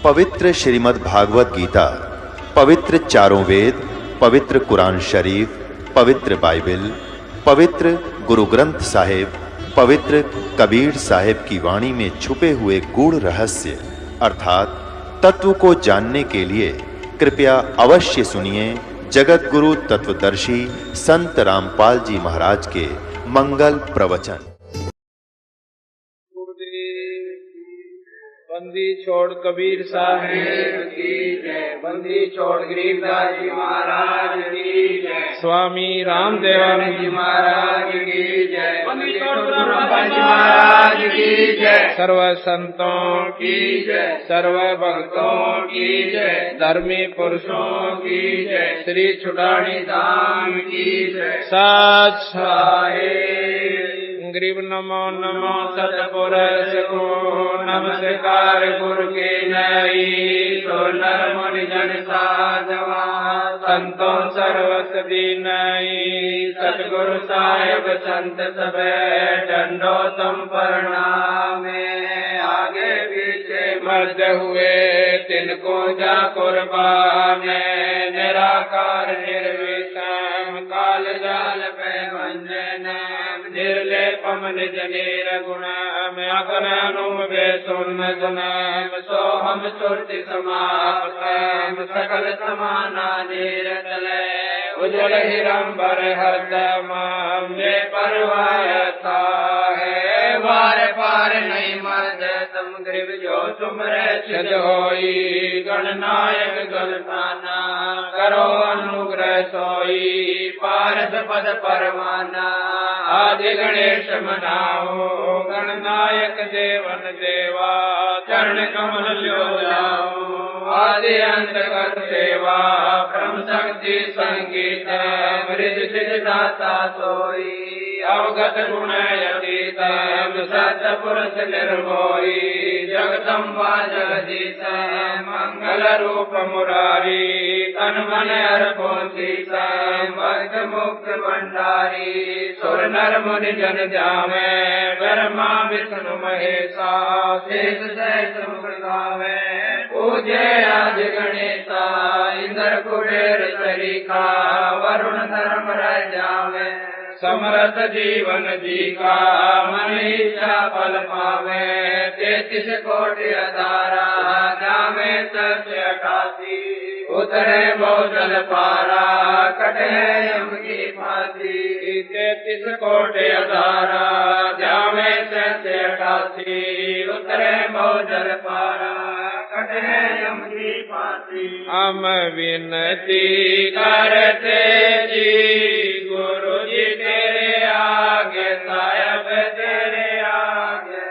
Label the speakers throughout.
Speaker 1: पवित्र श्रीमद् भागवत गीता, पवित्र चारों वेद, पवित्र कुरान शरीफ, पवित्र बाइबल, पवित्र गुरु ग्रंथ साहिब, पवित्र कबीर साहिब की वाणी में छुपे हुए गूढ़ रहस्य अर्थात तत्व को जानने के लिए कृपया अवश्य सुनिए जगत गुरु तत्वदर्शी संत रामपाल जी महाराज के मंगल प्रवचन।
Speaker 2: बंदी छोड़ कबीर साहेब की जय, बंदी छोड़ गरीबदास जी महाराज की जय, स्वामी रामदेवानंद जी महाराज की जय, बंदी छोड़ रामपाल जी महाराज की जय, सर्व संतों की जय, सर्व भक्तों की जय, धर्मी पुरुषों की जय, श्री छुड़ानी धाम की जय। सत साहेब गरीब नमो नमो सतपुरुष को नमस्कार गुरु के नई तो नर मुनि जन साधवा संतों सर्वसदी नई सतगुरु साहिब संत सब डंडो तुम प्रणामे आगे पीछे मध्य हुए तिनको जा कुर्बान निराकार निर्विषम काल जाल पे मंजन निर्लेपम निज नीर गुणम अगुणनुम बेसुन गुणम सोहम सुरति समापतम सकल समाना नीरतले उज्जवल हिरंबर हरदम में परवायता है वार पार नहीं मद तम ग्रीव जो तुमरे छद होई गणनायक गणताना करो अनुग्रह सोई पारस पद परमाना आदि गणेश मनाओ गणनायक देवन देवा चरण कमल लो जाओ आदि अंत कर सेवा ब्रह्म शक्ति संगीत मृद सिद्ध दाता सोई अवगत गुण यतीत सत्य पुरुष निर्मोही जगदम्बा जगदीश मंगल रूप मुरारी तन मन अर्पोती भक्त मुक्त भंडारी सुर नर मुनि जन जामे ब्रह्मा विष्णु महेशा शेष सहस्र मुख गावे पूजे आज गणेशा इंद्र कुबेर सरीखा वरुण धर्म रह जावे समरथ जीवन जी का मन इच्छा फल पावे 33 कोटि अधारा जामे 88 उतरे बहुजल पारा कटे यम की फांसी 33 कोटि अधारा जामे 88 उतरे बहुजल पारा कटे यम की फांसी। हम विनती करते जी गुरु जी तेरे आगे साहब तेरे आगे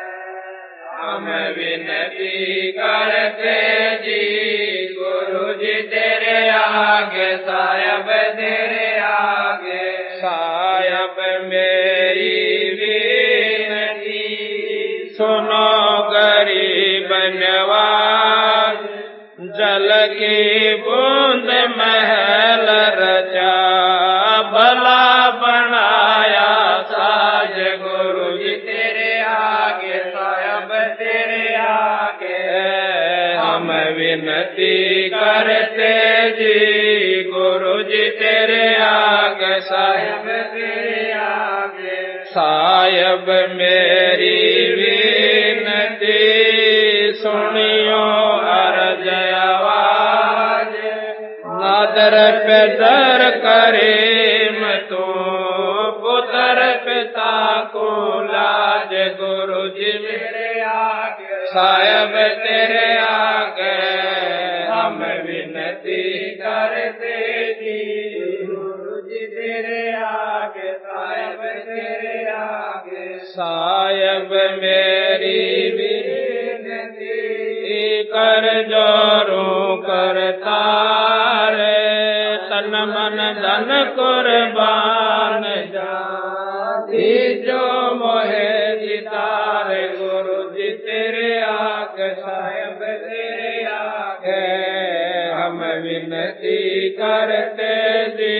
Speaker 2: हम विनती करते जी गुरु जी तेरे आगे साहब तेरे आगे साहब मेरी विनती सुनो गरीब नवाज जल की बूंद महल रचा भला बनाया साज गुरु जी तेरे आगे साहब तेरे आगे हम विनती करते जी गुरु जी तेरे आगे साहब तेरे आगे साहब मेरी विनती सुनियो अर्ज आवाज नादर पे दर करे तो पुत्र पिता को लाज गुरु जी मेरे आगे साहब तेरे आगे हम विनती करते जी गुरु जी तेरे आगे साहब तेरे आगे साहब मेरी विनती कर जोरू करता तन मन धन कुर्बान जाती जो मोहे जितार गुरु जी तेरे आगे साहब तेरे आगे हम विनती करते जी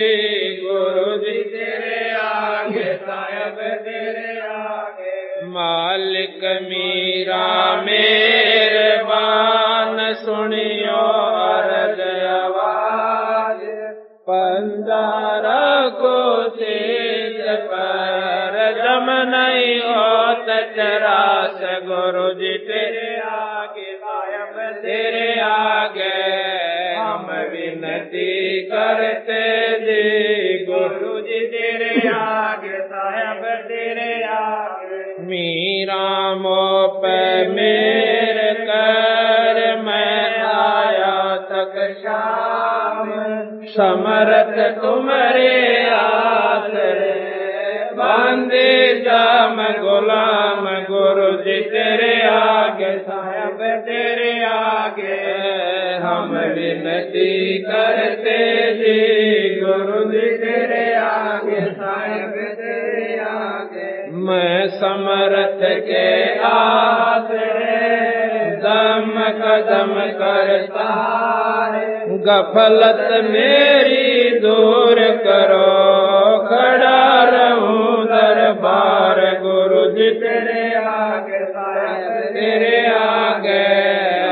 Speaker 2: गुरु जी तेरे आगे साहब तेरे आगे मालिक मीरा मेरे बान सुन करते जी गुरु जी तेरे आगे साहेब तेरे आगे मीरा मो पे मेरे कर मैं आया तक शाम समरथ तुम्हारे आसरे बांधे जाम गुलाम गुरु जी तेरे आगे साहेब तेरे आगे हम विनती करते जी गुरु जी तेरे आगे साहेब तेरे आगे मैं समर्थ के आसरे दम कदम करता गफलत मेरी दूर करो खड़ा रहूं दरबार गुरु जी तेरे आगे साहेब तेरे आगे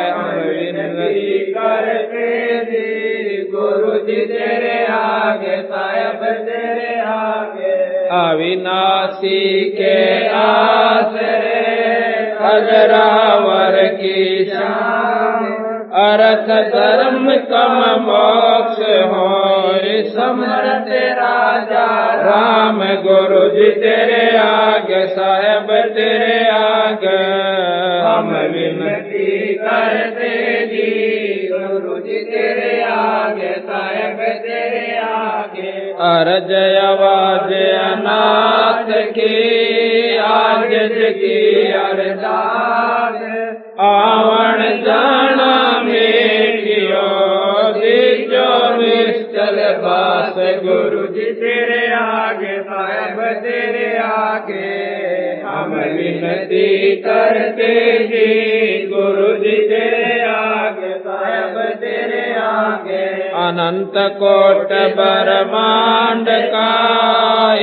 Speaker 2: हम विनती करते जी गुरु जी तेरे आगे साहेब तेरे आगे अविनाशी के आसरे अजरावर की शान अर्थ धर्म कम मोक्ष हो समर्थ राजा राम गुरु जी तेरे आगे साहेब तेरे आगे हम विनती करते जी गुरु जी तेरे आगे साहेब तेरे आगे अर्ज आवाज अनाथ की आज की अरदास आवण जाना मेटियो दीजो निश्चल बास गुरु जी तेरे आगे साहेब तेरे आगे हम विनती करते जी गुरु जी तेरे आगे साहेब तेरे आगे अनंत कोट ब्रह्मांड का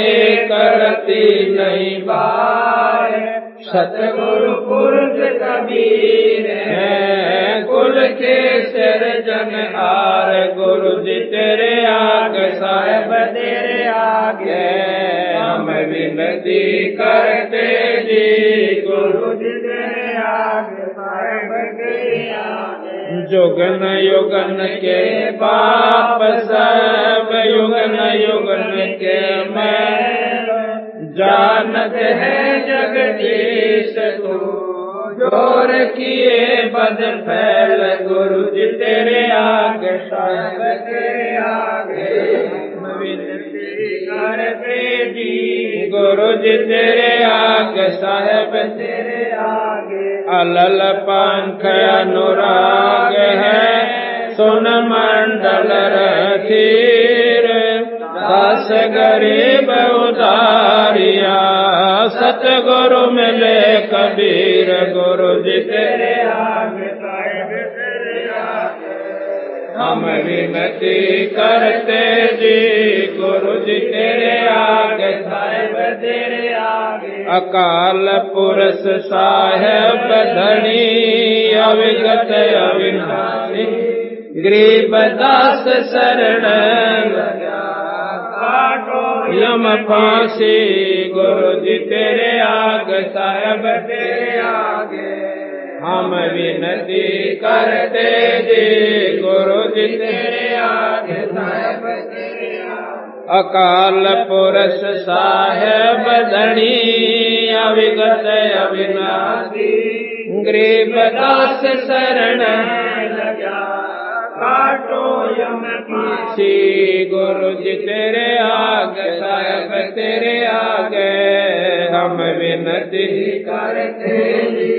Speaker 2: एक रति नहीं बार सतगुरु पुरुष कबीर है कुल के सिरजन आर गुरु जी तेरे आगे साहेब तेरे आगे हम विनती करते जी गुरु जी तेरे आगे साहेब तेरे आगे जुगन युगन के बाप सब युगन युगन के मैं जानत है जगदीश तू जोर किए बद फैल गुरु जी तेरे आगे साहेब तेरे आगे विनती करते जी गुरु जी तेरे आगे साहेब तेरे आगे अलल पंख अनुराग है सुन मंडल रथीर दास गरीब उदारिया सतगुरु मिले कबीर गुरु जी तेरे आगे साहेब तेरे आगे हम विनती करते जी गुरु जी तेरे आगे साहेब तेरे आगे अकाल पुरुष साहेब धनी अविगत अविनाशी गरीब दास शरण यम फांसी गुरु जी तेरे आगे साहेब तेरे आगे हम विनती करते जी गुरु जी तेरे आगे साहेब तेरे आगे अकाल पुरुष साहेब धनी अविगत अविनाशी गरीब दास शरण काटो यम फांसी गुरु जी तेरे आगे साहेब तेरे आगे हम विनती करते जी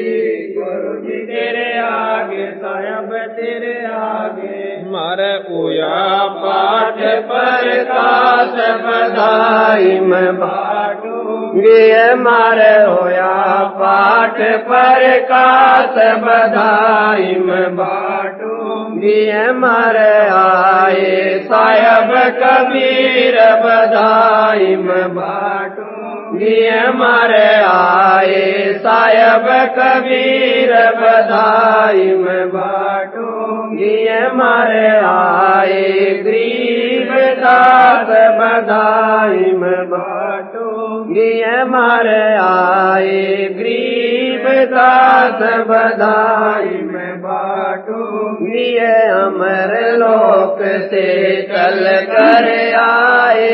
Speaker 2: गुरु जी तेरे आगे साहेब तेरे आगे मर उया पाठ पर कास बधाई में बाटूंगी मारे होया पाठ पर कास बधाई में बाटूंगी मारे आए साहेब कबीर बधाई में बाटूंगी मारे आए साहेब कबीर बधाई में बाटूंगी मारे आए गरीब दास बधाई में बाटूंगी मारे आए गरीब दास बधाई में बाटूंगी ये अमर लोक से चल कर आए,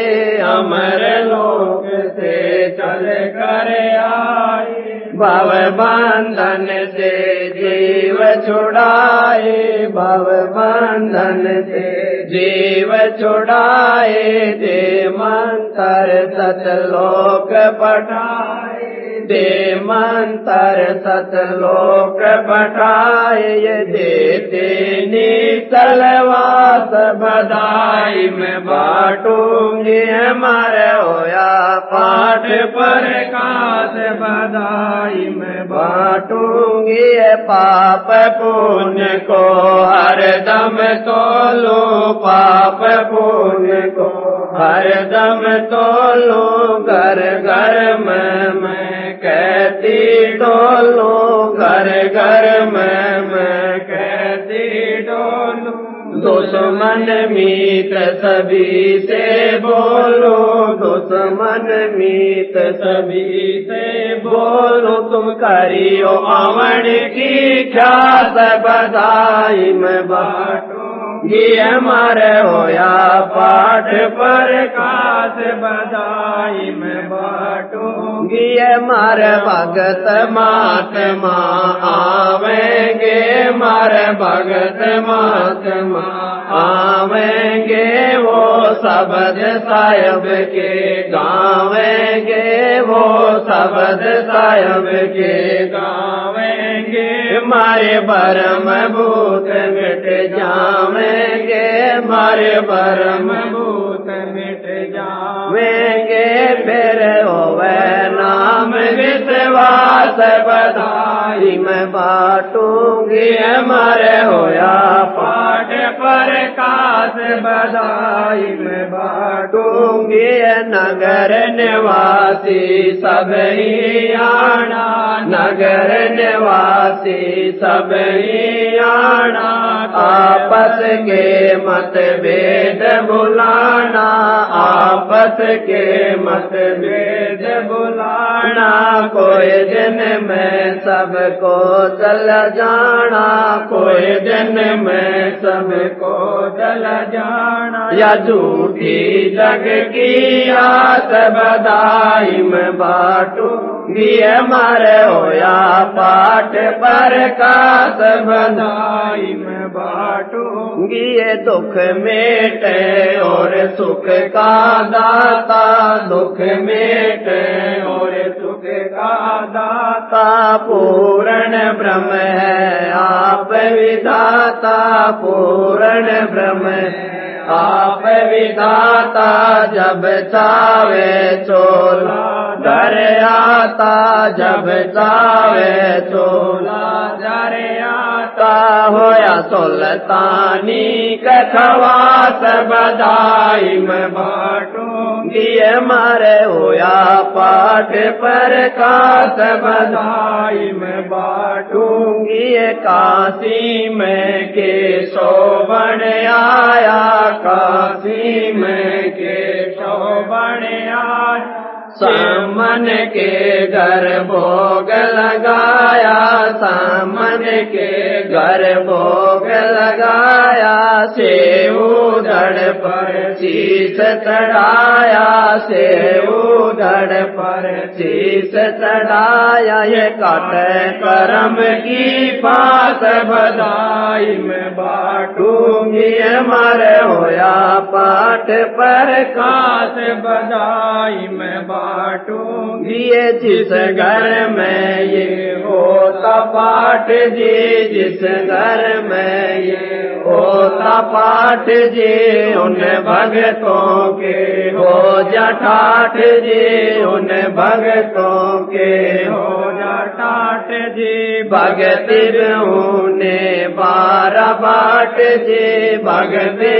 Speaker 2: अमर लोक से चल कर आए, भव बंधन से जीव छुड़ाए, भव बंधन से जीव छुड़ाए, दे मंत्र सतलोक पठाए, दे मंत्र सतलोक पठाए, देते नितलवास बधाई मैं बांटूंगी, हमारे होया पाठ पर कास बधाई मैं बांटूंगी, पाप पुण्य को हर दम तोलो, पाप पुण्य को हर दम तोलो, घर घर में मैं कहती डोलो, घर घर में मैं कहती डोलो, दुश्मन मीत सभी से बोलो, दुश्मन मीत सभी से बोलो, तुम करियो अमर की ख्यात बधाई मैं बांटूं, ये हमारे होया पाठ पर कास बधाई मैं बांटूंगी, हमारे भगत महात्मा आवेंगे, मारे भगत महात्मा आवेंगे, वो शब्द साहिब के गावेंगे, वो शब्द साहिब के गावेंगे, मारे भरम भूत मिट जावेंगे, मारे भरम भूत मिट जावेंगे, फिर होवे नाम विश्वास बधाई मैं बांटूंगी, हमारे होया पाठ पर कास बधाई मैं बांटूंगी, नगर निवासी सब ही आना, नगर निवासी सब ही आना, आपस के मतभेद भुलाना, आपस के मतभेद भुलाना, कोई दिन में सबको चल जाना, कोई दिन में सबको चल जाना, या झूठी जग की आस बधाई में बांटूंगी, हमारे होया पाठ पर कास बधाई में बांटूंगी, ये दुख मेटे और सुख का दाता, दुख मेटे और सुख का दाता, पूर्ण ब्रह्म है आप विधाता, पूर्ण ब्रह्म है आप विधाता, जब चावे चोला डर आता, जब चावे चोला डर आता, होया सुल्तानी कखवास बधाई मैं बांटूंगी, हमारे होया पाठ पर कास बधाई मैं बांटूंगी, काशी में केशोवन आया, काशी में केशोवन आया, सामन के घर भोग लगाया, सामन के घर भोग लगाया, सेऊ धड़ पर शीश चढ़ाया, सेऊ धड़ पर शीश चढ़ाया, ये काटे करम की पास बधाई मैं बांटूंगी, हमारे होया पाठ पर कास बधाई मैं बांटूंगी, ये जिस घर में ये होता पाठ जी, जिस घर में ये होता पाठ जी, उन भगतों के हो जा ठाठ जी, उन भगतों के हो जा ठाठ जी, भगति ने 12 बाट जी, भगति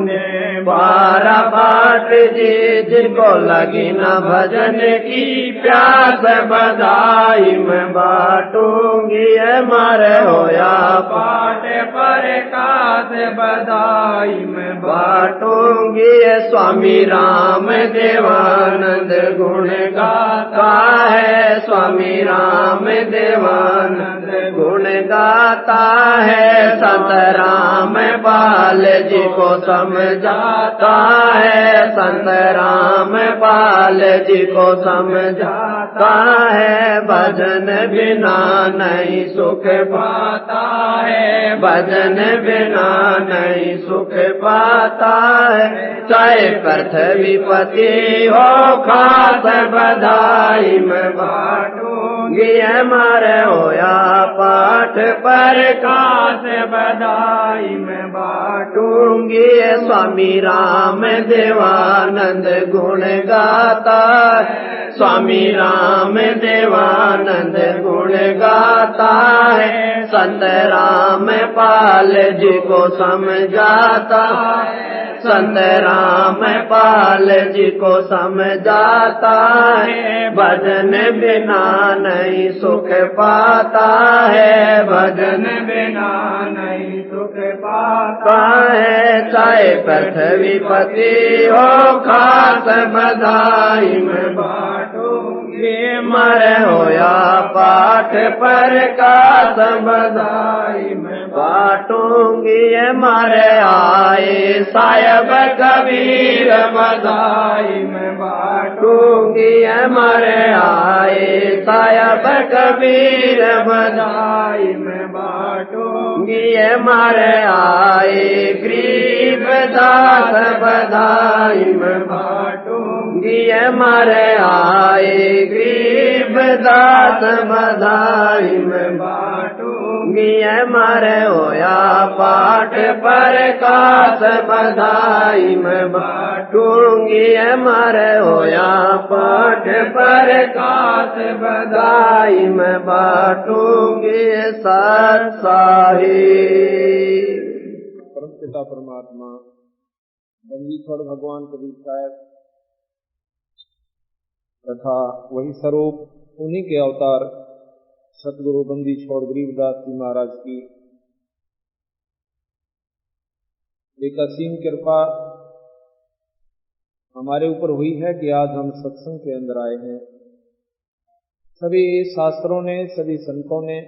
Speaker 2: ने 12 बाट जी, जिनको लगी न भजन की प्यास बधाई मैं बांटूंगी, हमारे होया पाठ पर कास बधाई मैं बांटूंगी, स्वामी राम देवानंद गुण गाता है, स्वामी राम देवानंद गुण गाता है, संत राम पाल जी को समझाता है, संत राम पाल जी को समझाता है। भजन बिना नहीं सुख पाता है, भजन बिना नहीं सुख पाता है। चाहे पृथ्वीपति हो खास बधाई में बाटूंगी, हमारे होया पाठ पर खास बधाई में बाटूंगी। स्वामी राम देवानंद गुण गाता है, स्वामी राम देवानंद गुण गाता है। संत राम पाल जी को समझाता है, संत राम पाल जी को समझाता है। भजन बिना नहीं सुख पाता है, भजन बिना नहीं सुख पाता है। चाहे पृथ्वीपति हो खास बधाई में बाटूंगी, मरे होया पाठ पर खास बधाई में बाटूंगी। मारे आए साहेब कबीर बधाई में बाटूंगी, मारे आए साहेब कबीर बधाई में बाटूंगी। मारे आए गरीब दास बधाई में बाटूंगी, मारे आए गरीब दास बधाई में बाटूंगी। मारे होया पाठ पर खास बधाई में बाटूंगी, मारे होया पाठ पर खास बधाई में बाटूंगी। सत साहिब।
Speaker 3: परम पिता परमात्मा बंदीश्वर भगवान कबीर साहब तथा वही स्वरूप उन्हीं के अवतार सतगुरु बंदीश्वर गरीबदास जी महाराज की एक असीम कृपा हमारे ऊपर हुई है कि आज हम सत्संग के अंदर आए हैं। सभी शास्त्रों ने, सभी संतों ने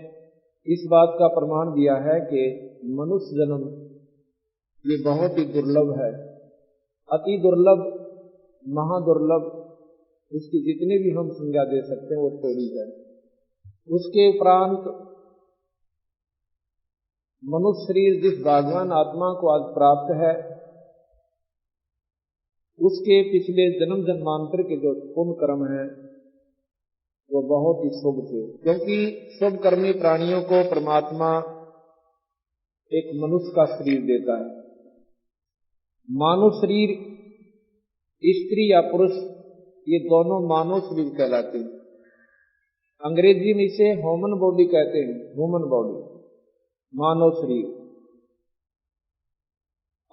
Speaker 3: इस बात का प्रमाण दिया है कि मनुष्य जन्म ये बहुत ही दुर्लभ है, अति दुर्लभ, महादुर्लभ। इसकी जितनी भी हम संज्ञा दे सकते हैं वो थोड़ी है। उसके उपरांत मनुष्य शरीर जिस भगवान आत्मा को आज प्राप्त है, उसके पिछले जन्म जन्मांतर के जो पुण्य कर्म हैं वो बहुत ही शुभ थे, क्योंकि शुभ कर्मी प्राणियों को परमात्मा एक मनुष्य का शरीर देता है। मानव शरीर, स्त्री या पुरुष, ये दोनों मानव शरीर कहलाते हैं। अंग्रेजी में इसे ह्यूमन बॉडी कहते हैं, ह्यूमन बॉडी, मानव शरीर।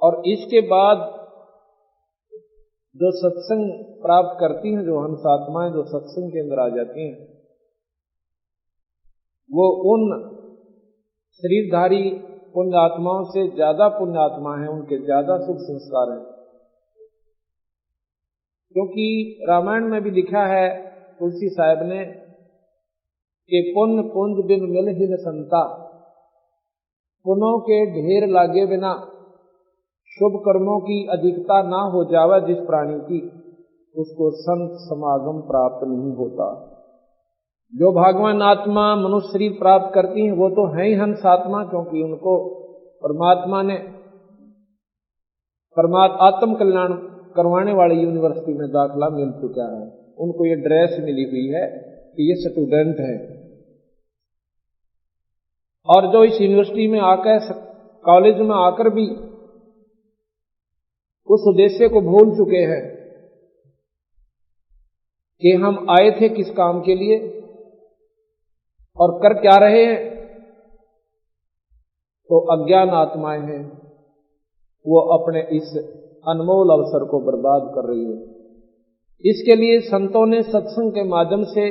Speaker 3: और इसके बाद जो सत्संग प्राप्त करती हैं, जो हंस आत्माएं जो सत्संग के अंदर आ जाती हैं, वो उन शरीरधारी पुण्य आत्माओं से ज्यादा पुण्य आत्मा है, उनके ज्यादा शुभ संस्कार हैं। क्योंकि रामायण में भी लिखा है तुलसी साहब ने कि पुण्य पुंज बिन मिल ही न संता, पुण्यों के ढेर लागे बिना शुभ कर्मों की अधिकता ना हो जावे जिस प्राणी की, उसको संत समागम प्राप्त नहीं होता। जो भगवान आत्मा मनुष्य शरीर प्राप्त करती हैं वो तो है ही हंस आत्मा, क्योंकि उनको परमात्मा ने आत्म कल्याण करवाने वाली यूनिवर्सिटी में दाखला मिल चुका है। उनको ये ड्रेस मिली हुई है कि ये स्टूडेंट है। और जो इस यूनिवर्सिटी में आकर, कॉलेज में आकर भी उस उद्देश्य को भूल चुके हैं कि हम आए थे किस काम के लिए और कर क्या रहे हैं, तो अज्ञान आत्माएं हैं, वो अपने इस अनमोल अवसर को बर्बाद कर रही है। इसके लिए संतों ने सत्संग के माध्यम से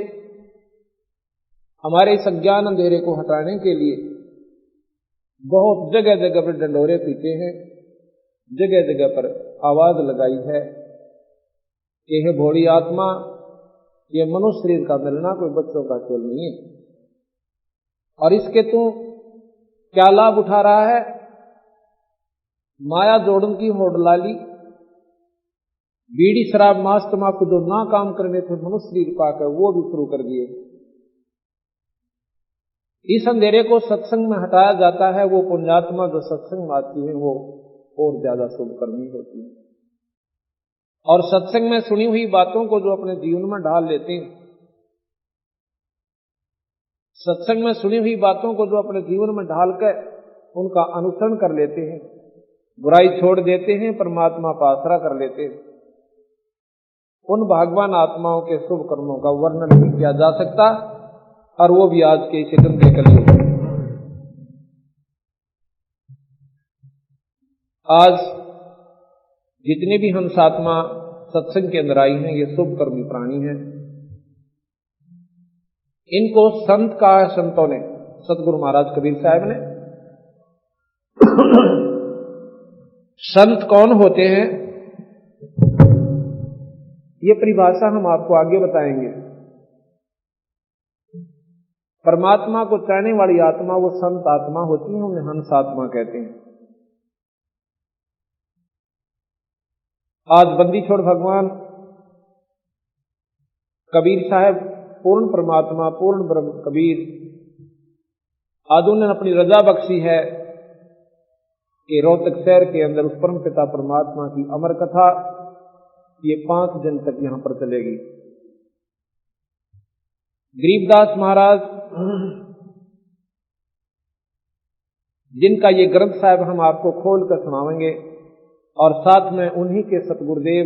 Speaker 3: हमारे इस अज्ञान अंधेरे को हटाने के लिए बहुत जगह जगह पर डंडोरे पीटे हैं, जगह जगह पर आवाज लगाई है कि हे भोली आत्मा, ये मनुष्य शरीर का मिलना कोई बच्चों का खेल नहीं है, और इसके तू क्या लाभ उठा रहा है? माया जोड़न की होड़ लाली, बीड़ी शराब मांस तमाकू जो ना काम करने थे मनुष्य शरीर पाकर वो भी शुरू कर दिए। इस अंधेरे को सत्संग में हटाया जाता है। वो पुण्यात्मा जो सत्संग में आती है वो और ज्यादा शुभकर्मी होती है। और सत्संग में सुनी हुई बातों को जो अपने जीवन में ढाल लेते हैं, सत्संग में सुनी हुई बातों को जो अपने जीवन में ढालकर उनका अनुसरण कर लेते हैं, बुराई छोड़ देते हैं, परमात्मा का आसरा कर लेते हैं, उन भागवान आत्माओं के शुभ कर्मों का वर्णन नहीं किया जा सकता। और वो भी आज के इस गंदे कलयुग में। आज जितने भी हंसात्मा सत्संग के अंदर आई हैं ये शुभ कर्मी प्राणी हैं। इनको संत कहा है संतों ने, सतगुरु महाराज कबीर साहब ने। संत कौन होते हैं ये परिभाषा हम आपको आगे बताएंगे। परमात्मा को चाहने वाली आत्मा वो संत आत्मा होती है, उन्हें हंस आत्मा कहते हैं। आज बंदी छोड़ भगवान कबीर साहब पूर्ण परमात्मा पूर्ण ब्रह्म कबीर आज उन्होंने अपनी रजा बख्शी है कि रोहतक शहर के अंदर उस परम पिता परमात्मा की अमर कथा ये 5 दिन तक यहां पर चलेगी। गरीबदास महाराज जिनका ये ग्रंथ साहब हम आपको खोल कर सुनाएंगे और साथ में उन्हीं के सतगुरुदेव,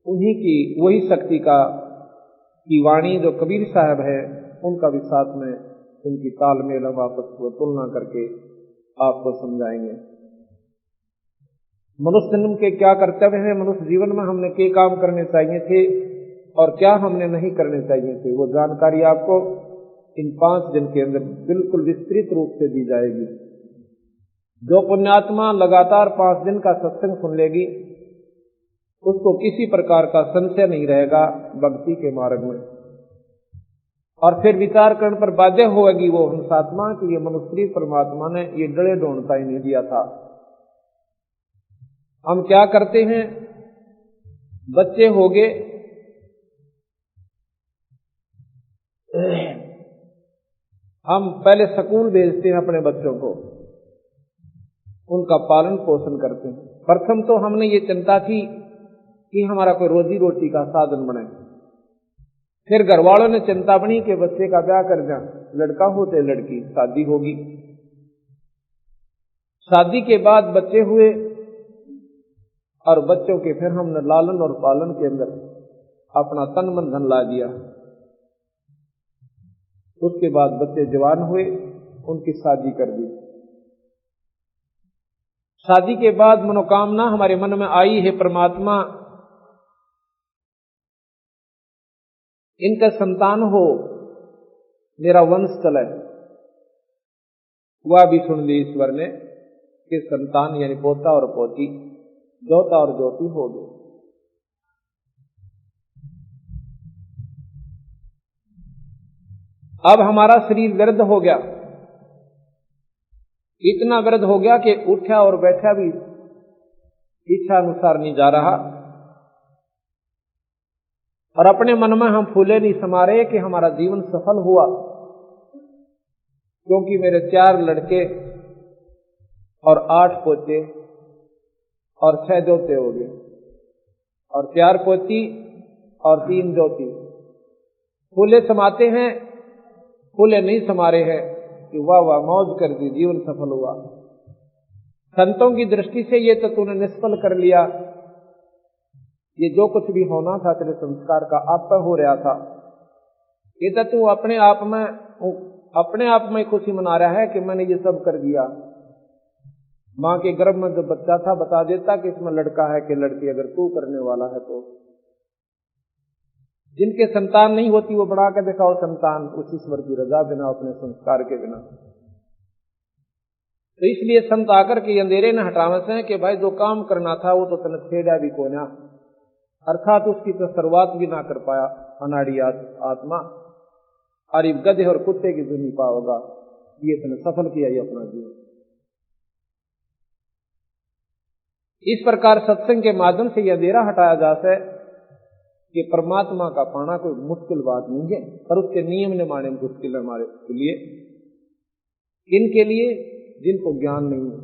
Speaker 3: उन्हीं की वही शक्ति की वाणी जो कबीर साहब है उनका भी साथ में उनकी तालमेल हम आपस को तुलना करके आपको समझाएंगे। मनुष्य जन्म के क्या कर्तव्य हैं, मनुष्य जीवन में हमने क्या काम करने चाहिए थे और क्या हमने नहीं करने चाहिए थे, वो जानकारी आपको इन 5 दिन के अंदर बिल्कुल विस्तृत रूप से दी जाएगी। जो पुण्यात्मा लगातार 5 दिन का सत्संग सुन लेगी उसको किसी प्रकार का संशय नहीं रहेगा भक्ति के मार्ग में, और फिर विचार करने पर बाध्य होगी वो हंसात्मा कि ये मनुष्य परमात्मा ने ये डले ढूंढता ही नहीं दिया था। हम क्या करते हैं, बच्चे हो गए, हम पहले स्कूल भेजते हैं अपने बच्चों को, उनका पालन पोषण करते हैं। प्रथम तो हमने ये चिंता की कि हमारा कोई रोजी रोटी का साधन बने। फिर घर वालों ने चिंता बनी कि बच्चे का ब्याह कर दें, लड़का हो तो लड़की, शादी होगी। शादी के बाद बच्चे हुए और बच्चों के फिर हमने लालन और पालन के अंदर अपना तन मन धन ला दिया। उसके बाद बच्चे जवान हुए, उनकी शादी कर दी। शादी के बाद मनोकामना हमारे मन में आई है, परमात्मा इनका संतान हो, मेरा वंश चले। वह भी सुन ली ईश्वर ने कि संतान यानी पोता और पोती, जोता और ज्योति हो गए। अब हमारा शरीर वृद्ध हो गया, इतना वृद्ध हो गया कि उठा और बैठा भी इच्छा अनुसार नहीं जा रहा, और अपने मन में हम फूले नहीं समा रहे कि हमारा जीवन सफल हुआ, क्योंकि मेरे 4 लड़के और 8 पोते और 6 जोते हो गए, और 4 पोती और 3 जोती। फूले समाते हैं, फूले नहीं समा रहे हैं कि वाह वाह मौज कर दी, जीवन सफल हुआ। संतों की दृष्टि से ये तो तूने निष्फल कर लिया, ये जो कुछ भी होना था तेरे संस्कार का आप पर हो रहा था, ये तो तू अपने आप में खुशी मना रहा है कि मैंने ये सब कर दिया। मां के गर्भ में जब बच्चा था बता देता कि इसमें लड़का है कि लड़की, अगर तू करने वाला है तो। जिनके संतान नहीं होती वो बना के दिखाओ संतान, उस ईश्वर की रजा बिना, अपने संस्कार के बिना। तो इसलिए संत आकर के अंधेरे ने हटावे से कि भाई जो काम करना था वो तो तने छेड़ा भी कोना, अर्थात उसकी तो शुरुआत भी ना कर पाया अनाड़ी आत्मा, और गधे और कुत्ते की जुनी पाओगा। ये इतने सफल किया ये अपना जीवन। इस प्रकार सत्संग के माध्यम से यह अंधेरा हटाया जा सके कि परमात्मा का पाना कोई मुश्किल बात नहीं है, पर उसके नियम ने माने मुश्किल है हमारे लिए, इनके लिए जिनको ज्ञान नहीं है।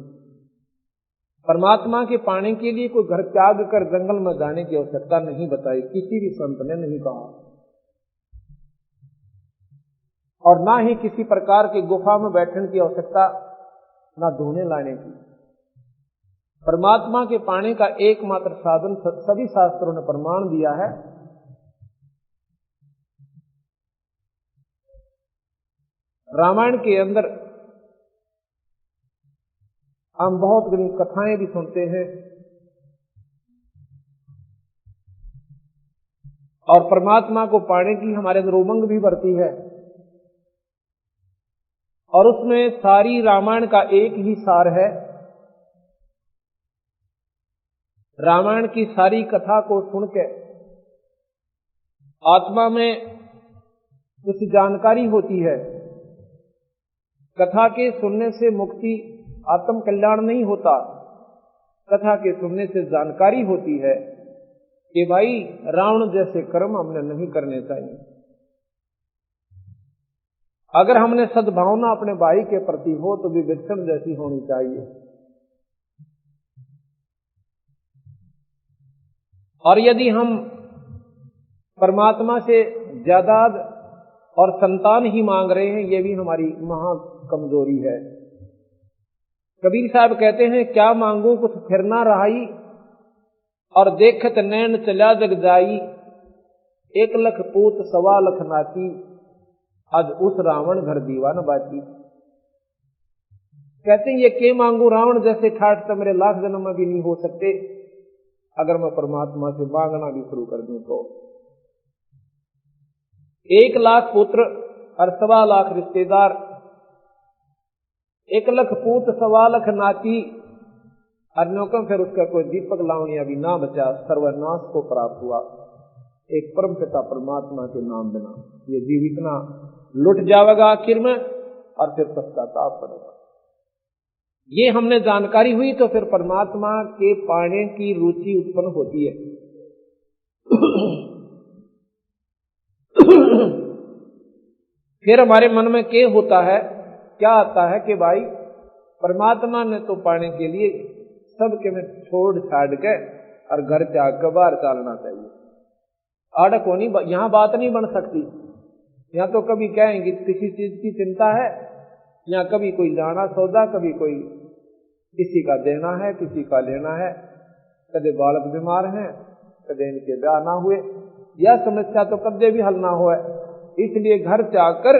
Speaker 3: परमात्मा के पाने के लिए कोई घर त्याग कर जंगल में जाने की आवश्यकता नहीं बताई, किसी भी संत ने नहीं कहा, और ना ही किसी प्रकार की गुफा में बैठने की आवश्यकता, ना धोने लाने की। परमात्मा के पाने का एकमात्र साधन सभी शास्त्रों ने प्रमाण दिया है, रामायण के अंदर हम बहुत बड़ी कथाएं भी सुनते हैं, और परमात्मा को पाने की हमारे अंदर उमंग भी बढ़ती है, और उसमें सारी रामायण का एक ही सार है। रामायण की सारी कथा को सुनकर आत्मा में कुछ जानकारी होती है। कथा के सुनने से मुक्ति आत्म कल्याण नहीं होता, कथा के सुनने से जानकारी होती है कि भाई रावण जैसे कर्म हमने नहीं करने चाहिए। अगर हमने सद्भावना अपने भाई के प्रति हो तो विभीषण जैसी होनी चाहिए। और यदि हम परमात्मा से जायदाद और संतान ही मांग रहे हैं, ये भी हमारी महा कमजोरी है। कबीर साहब कहते हैं, क्या मांगू कुछ फिर ना रहाई, और देखत नैन चला जग जाई, 1 लाख पूत 1.25 लाख नाती, आज उस रावण घर दीवान बाती। कहते हैं ये के मांगू, रावण जैसे ठाठ तो मेरे लाख जन्म में भी नहीं हो सकते, अगर मैं परमात्मा से मांगना भी शुरू कर दूं तो। 1 लाख पुत्र और 1.25 लाख रिश्तेदार, 1 लाख पूत 1.25 लाख नाती, अन्यों फिर उसका कोई दीपक लावणिया भी ना बचा, सर्वनाश को प्राप्त हुआ। एक परम पिता परमात्मा के नाम बिना ये जीव इतना लुट जाएगा आखिर में, और फिर पश्चाताप पड़ेगा। ये हमने जानकारी हुई तो फिर परमात्मा के पाने की रुचि उत्पन्न होती है। फिर हमारे मन में क्या होता है, क्या आता है कि भाई परमात्मा ने तो पाने के लिए सबके में छोड़ छाड़ के और घर त्याग कर बाहर चलना चाहिए। आड़क होनी यहां बात नहीं बन सकती। यहां तो कभी कहेंगे किसी चीज की चिंता है, या कभी कोई जाना सौदा, कभी कोई किसी का देना है, किसी का लेना है, कदे बालक बीमार हैं, कदे इनके ब्याह ना हुए, यह समस्या तो कदे भी हल ना हो। इसलिए घर त्याग कर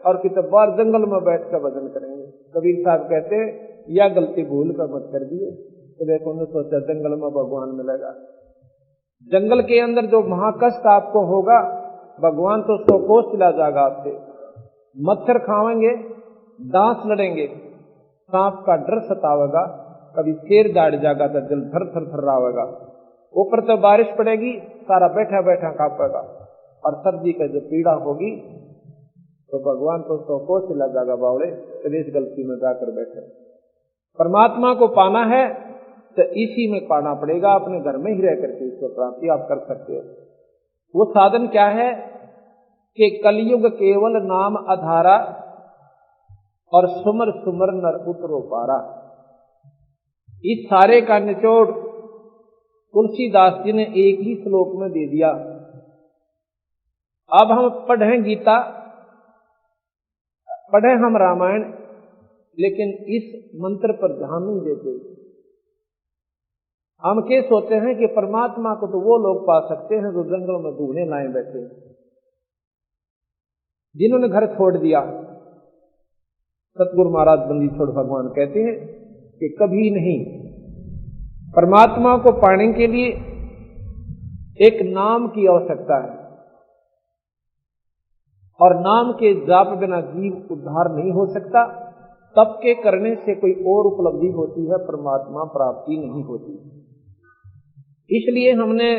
Speaker 3: और कितने बार जंगल में बैठ कर भजन करेंगे। कबीर साहब कहते हैं यह गलती भूल कर मत कर दिए। तो देखो उन्होंने सोचा जंगल में भगवान मिलेगा। जंगल के अंदर जो महाकष्ट आपको होगा, भगवान तो 100 कोस चला जाएगा आपसे। मच्छर खावेंगे, दांत लड़ेंगे, सांप का डर सतावेगा, कभी शेर दाड़ जाएगा तो दिल थर थर थर्रावेगा। ऊपर तो बारिश पड़ेगी, सारा बैठा बैठा कांपेगा, और सर्दी का जो पीड़ा होगी तो भगवान तो 100 कोस चला जाएगा बावड़े, इस गलती में जाकर बैठे। परमात्मा को पाना है तो इसी में पाना पड़ेगा, अपने घर में ही रह करके इसको प्राप्ति आप कर सकते हो। वो साधन क्या है कि कलयुग केवल नाम आधारा, और सुमर सुमर नर उतरो पारा। इस सारे का निचोड़ तुलसीदास जी ने एक ही श्लोक में दे दिया। अब हम पढ़ें गीता, पढ़ें हम रामायण, लेकिन इस मंत्र पर ध्यान नहीं देते। हम क्या सोचते हैं कि परमात्मा को तो वो लोग पा सकते हैं जो जंगल में दूल्हे लाए बैठे, जिन्होंने घर छोड़ दिया। सतगुरु महाराज बंदी छोड़ भगवान कहते हैं कि कभी नहीं। परमात्मा को पाने के लिए एक नाम की आवश्यकता है, और नाम के जाप बिना जीव उद्धार नहीं हो सकता। तप के करने से कोई और उपलब्धि होती है, परमात्मा प्राप्ति नहीं होती। इसलिए हमने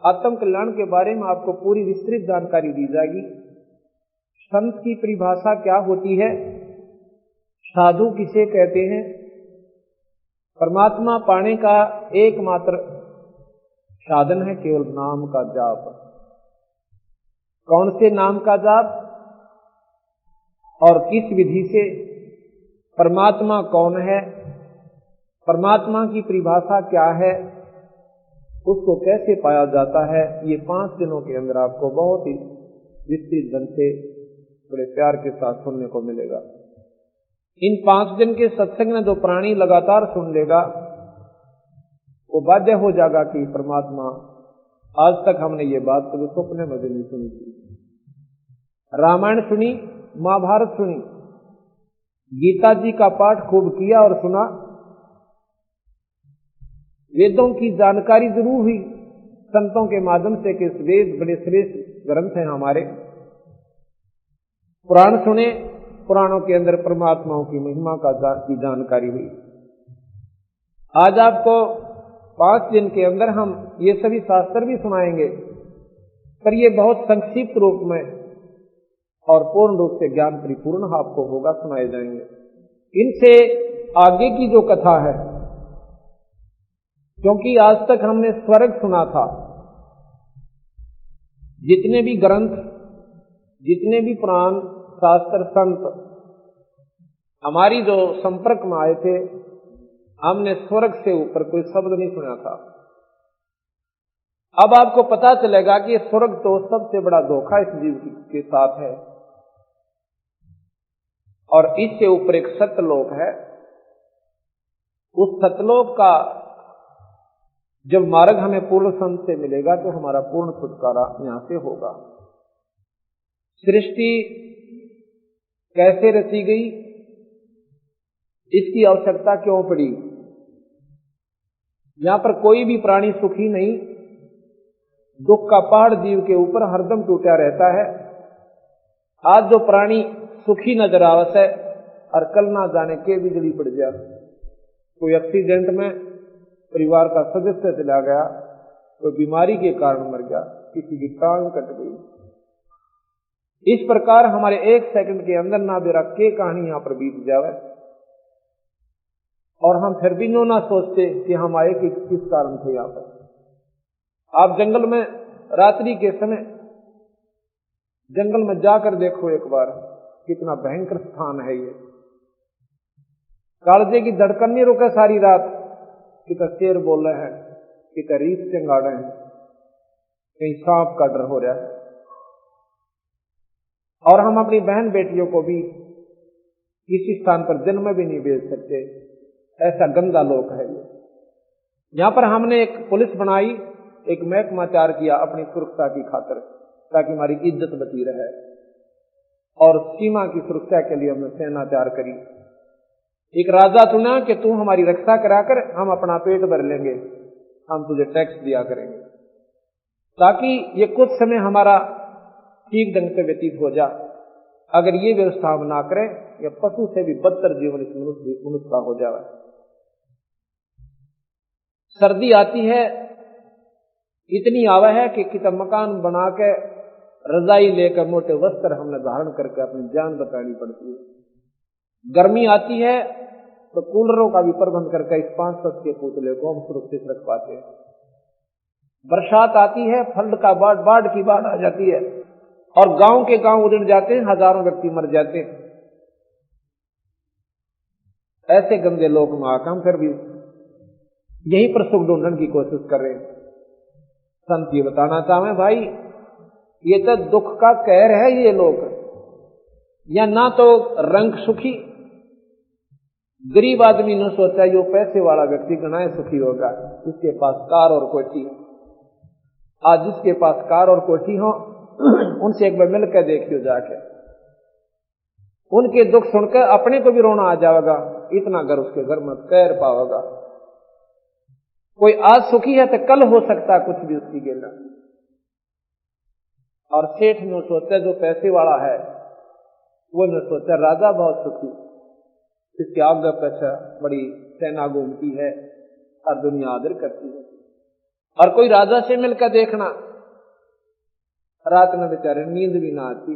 Speaker 3: आत्म कल्याण के बारे में आपको पूरी विस्तृत जानकारी दी जाएगी। संत की परिभाषा क्या होती है, साधु किसे कहते हैं? परमात्मा पाने का एकमात्र साधन है केवल नाम का जाप। कौन से नाम का जाप और किस विधि से? परमात्मा कौन है, परमात्मा की परिभाषा क्या है, उसको कैसे पाया जाता है, ये 5 दिनों के अंदर आपको बहुत ही विस्तृत ढंग से बड़े प्यार के साथ सुनने को मिलेगा। इन 5 दिन के सत्संग में जो प्राणी लगातार सुन लेगा वो बाध्य हो जाएगा कि परमात्मा, आज तक हमने ये बात कभी सपने में भी नहीं सुनी थी। रामायण सुनी, महाभारत सुनी, गीता जी का पाठ खूब किया और सुना, वेदों की जानकारी जरूर हुई संतों के माध्यम से कि वेद बड़े श्रेष्ठ ग्रंथ हैं हमारे। पुराण सुने, पुराणों के अंदर परमात्माओं की महिमा की जानकारी हुई। आज आपको 5 दिन के अंदर हम ये सभी शास्त्र भी सुनाएंगे, पर ये बहुत संक्षिप्त रूप में और पूर्ण रूप से ज्ञान परिपूर्ण आपको होगा, सुनाए जाएंगे। इनसे आगे की जो कथा है, क्योंकि आज तक हमने स्वर्ग सुना था, जितने भी ग्रंथ, जितने भी पुराण शास्त्र संत हमारी जो संपर्क में आए थे, हमने स्वर्ग से ऊपर कोई शब्द नहीं सुना था। अब आपको पता चलेगा कि स्वर्ग तो सबसे बड़ा धोखा इस जीव के साथ है, और इससे ऊपर एक सत्यलोक है। उस सत्यलोक का जब मार्ग हमें पूर्ण संत से मिलेगा तो हमारा पूर्ण छुटकारा यहां से होगा। सृष्टि कैसे रची गई, इसकी आवश्यकता क्यों पड़ी? यहां पर कोई भी प्राणी सुखी नहीं, दुख का पहाड़ जीव के ऊपर हरदम टूटा रहता है। आज जो प्राणी सुखी नजर आवत है और कल ना जाने के बिजली पड़ गया, कोई एक्सीडेंट में परिवार का सदस्य चला गया, कोई बीमारी के कारण मर गया, किसी की टांग कट गई। इस प्रकार हमारे 1 सेकंड के अंदर ना बेरा के कहानी यहां पर बीत जावे, और हम फिर भी नो ना सोचते कि हम आए कि किस कारण थे यहां पर। आप जंगल में रात्रि के समय जंगल में जाकर देखो एक बार, कितना भयंकर स्थान है ये। कालजे की धड़कन नहीं रुके सारी रात, कितना शेर बोल रहे हैं, कितना रीछ चिंगाड़ रहे हैं, कहीं सांप का डर हो रहा है। और हम अपनी बहन बेटियों को भी किसी स्थान पर जन्म भी नहीं भेज सकते, ऐसा गंदा लोक है ये। यहां पर हमने एक पुलिस बनाई, एक महकमा तैयार किया अपनी सुरक्षा की खातिर, ताकि हमारी इज्जत बची रहे, और सीमा की सुरक्षा के लिए हमने सेना तैयार करी। एक राजा चुना कि तू हमारी रक्षा कराकर हम अपना पेट भर लेंगे, हम तुझे टैक्स दिया करेंगे, ताकि ये कुछ समय हमारा ठीक ढंग से व्यतीत हो जाए। अगर ये व्यवस्था हम ना करें, या पशु से भी बदतर जीवन इस मनुष्य का हो जाए। सर्दी आती है, इतनी आवा है कि कितना मकान बना के रजाई लेकर मोटे वस्त्र हमने धारण करके अपनी जान बचानी पड़ती है। गर्मी आती है तो कूलरों का भी प्रबंध करके इस 500 के पुतले को हम सुरक्षित रख पाते हैं। बरसात आती है, फ्लड का बाढ़ की बाढ़ आ जाती है, और गांव के गांव उजड़ जाते हैं, हजारों व्यक्ति मर जाते हैं। ऐसे गंदे लोग में आकर हम फिर भी यहीं पर सुख ढूंढने की कोशिश कर रहे हैं। संत ये बताना चाहे भाई, ये तो दुख का कहर है ये लोग। या ना तो रंग सुखी, गरीब आदमी ने सोचा यो पैसे वाला व्यक्ति गणाए सुखी होगा, जिसके पास कार और कोठी। आज जिसके पास कार और कोठी हो, उनसे एक बार मिलकर देखियो जाके, उनके दुख सुनकर अपने को भी रोना आ जाएगा, इतना घर उसके घर में पैर पावेगा। कोई आज सुखी है तो कल हो सकता है कुछ भी उसकी गिरना। और सेठ ने सोचा जो पैसे वाला है, वो ने सोचा राजा बहुत सुखी, इसके आगे पैसा बड़ी सेना घूमती है और दुनिया आदर करती है। और कोई राजा से मिलकर देखना, रात में बेचारे नींद भी ना आती,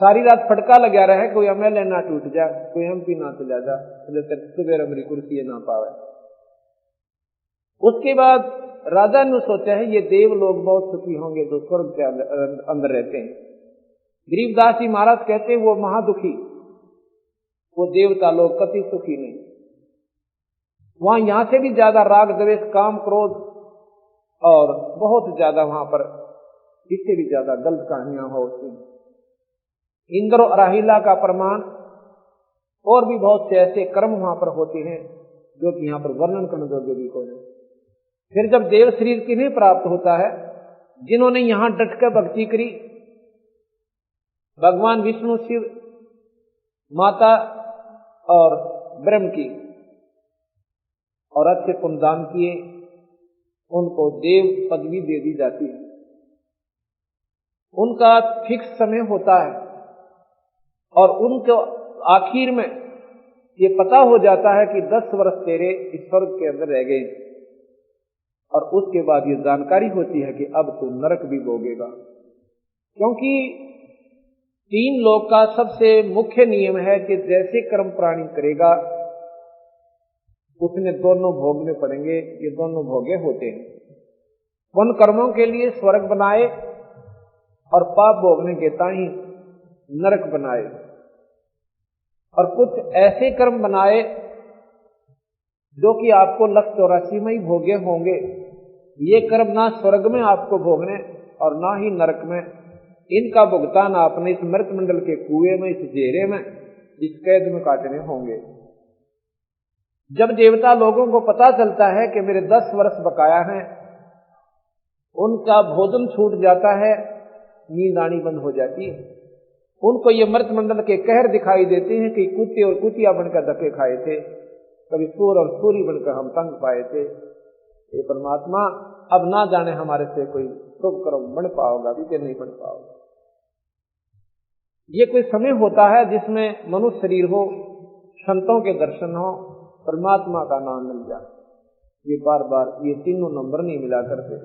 Speaker 3: सारी रात फटका लगा रहे, कोई एमएलए ना टूट जा, कोई एमपी ना चला जा, सुबह मेरी कुर्सी ना पावे। उसके बाद राजा ने सोचा है ये देव लोग बहुत सुखी होंगे जो स्वर्ग के अंदर रहते हैं। गरीबदास जी महाराज कहते हैं वो महादुखी, वो देवता लोग कति सुखी नहीं। वहां यहां से भी ज्यादा राग द्वेष काम क्रोध और बहुत ज्यादा वहां पर इससे भी ज्यादा गलत कहानियां होती हैं। इंद्र और राहिला का प्रमाण और भी बहुत से ऐसे कर्म वहां पर होते हैं जो कि यहां पर वर्णन करने योग्य भी कोई नहीं। फिर जब देव शरीर किन्हें प्राप्त होता है? जिन्होंने यहां डटकर भक्ति करी, भगवान विष्णु शिव माता और ब्रह्म की, और अच्छे पुण्यदान किए, उनको देव पदवी दे दी जाती है। उनका फिक्स समय होता है और उनको आखिर में ये पता हो जाता है कि 10 वर्ष तेरे इस स्वर्ग के अंदर रह गए, और उसके बाद ये जानकारी होती है कि अब तू नरक भी भोगेगा। क्योंकि 3 लोक का सबसे मुख्य नियम है कि जैसे कर्म प्राणी करेगा उसने दोनों भोगने पड़ेंगे। ये दोनों भोगे होते हैं। उन कर्मों के लिए स्वर्ग बनाए और पाप भोगने के ताई नरक बनाए, और कुछ ऐसे कर्म बनाए जो कि आपको 184 में ही भोगे होंगे। ये कर्म ना स्वर्ग में आपको भोगने और ना ही नरक में, इनका भुगतान आपने इस मृत मंडल के कुएं में, इस जेरे में, इस कैद में काटने होंगे। जब देवता लोगों को पता चलता है कि मेरे 10 वर्ष बकाया हैं, उनका भोजन छूट जाता है, नींद आनी बंद हो जाती है। उनको ये मृत मंडल के कहर दिखाई देते हैं कि कुत्ते और कुतिया बनकर धक्के खाए थे, कभी सूर और सूरी बनकर हम तंग पाए थे। ये परमात्मा अब ना जाने हमारे से कोई शुभ कर्म बन पाओगा भी कि नहीं बन पाओगा। ये कोई समय होता है जिसमें मनुष्य शरीर हो, संतों के दर्शन हो, परमात्मा का नाम मिल जाए। ये बार बार ये तीनों नंबर नहीं मिला करते।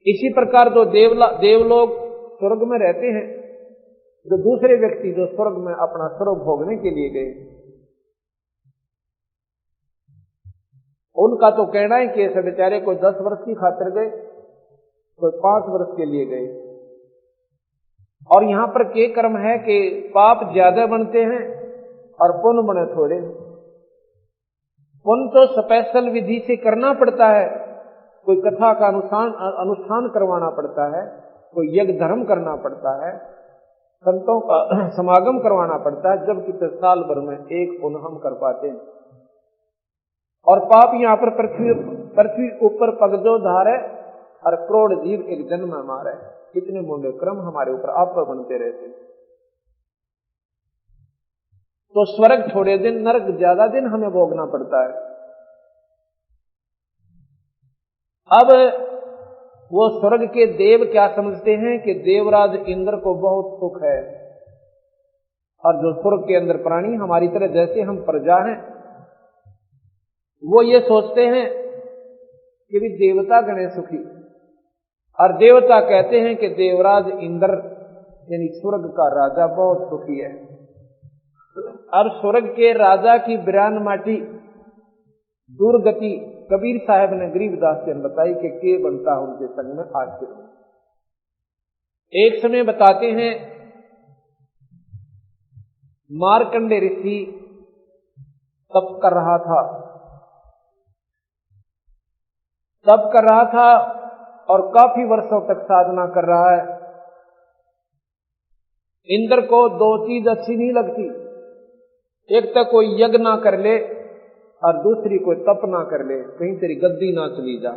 Speaker 3: इसी प्रकार जो देवलोग स्वर्ग में रहते हैं, जो दूसरे व्यक्ति जो स्वर्ग में अपना स्वर्ग भोगने के लिए गए, उनका तो कहना है कि ऐसे बेचारे कोई 10 वर्ष की खातिर गए, कोई 5 वर्ष के लिए गए। और यहां पर के कर्म है कि पाप ज्यादा बनते हैं और पुण्य बने थोड़े। पुण्य तो स्पेशल विधि से करना पड़ता है, कोई कथा का अनुष्ठान करवाना पड़ता है, कोई यज्ञ धर्म करना पड़ता है, संतों का समागम करवाना पड़ता है, जब कि साल भर में एक पुण्य हम कर पाते हैं। और पाप यहाँ पर पृथ्वी ऊपर पगजो धारे और करोड़ जीव एक जन्म में मारे। कितने मोटे क्रम हमारे ऊपर आप पर बनते रहते। तो स्वर्ग थोड़े दिन, नरक ज्यादा दिन हमें भोगना पड़ता है। अब वो स्वर्ग के देव क्या समझते हैं कि देवराज इंद्र को बहुत सुख है, और जो स्वर्ग के अंदर प्राणी हमारी तरह जैसे हम प्रजा हैं, वो ये सोचते हैं कि भी देवता गणे सुखी। और देवता कहते हैं कि देवराज इंद्र यानी स्वर्ग का राजा बहुत सुखी है। और स्वर्ग के राजा की बिरान माटी दुर्गति कबीर साहब ने गरीबदास से बताई कि के बनता उनके संग में आश्चर्य। एक समय बताते हैं मार्कंडे ऋषि तप कर रहा था और काफी वर्षों तक साधना कर रहा है। इंद्र को 2 चीज अच्छी नहीं लगती, एक तो कोई यज्ञ ना कर ले और दूसरी कोई तप ना कर ले, कहीं तेरी गद्दी ना चली जा।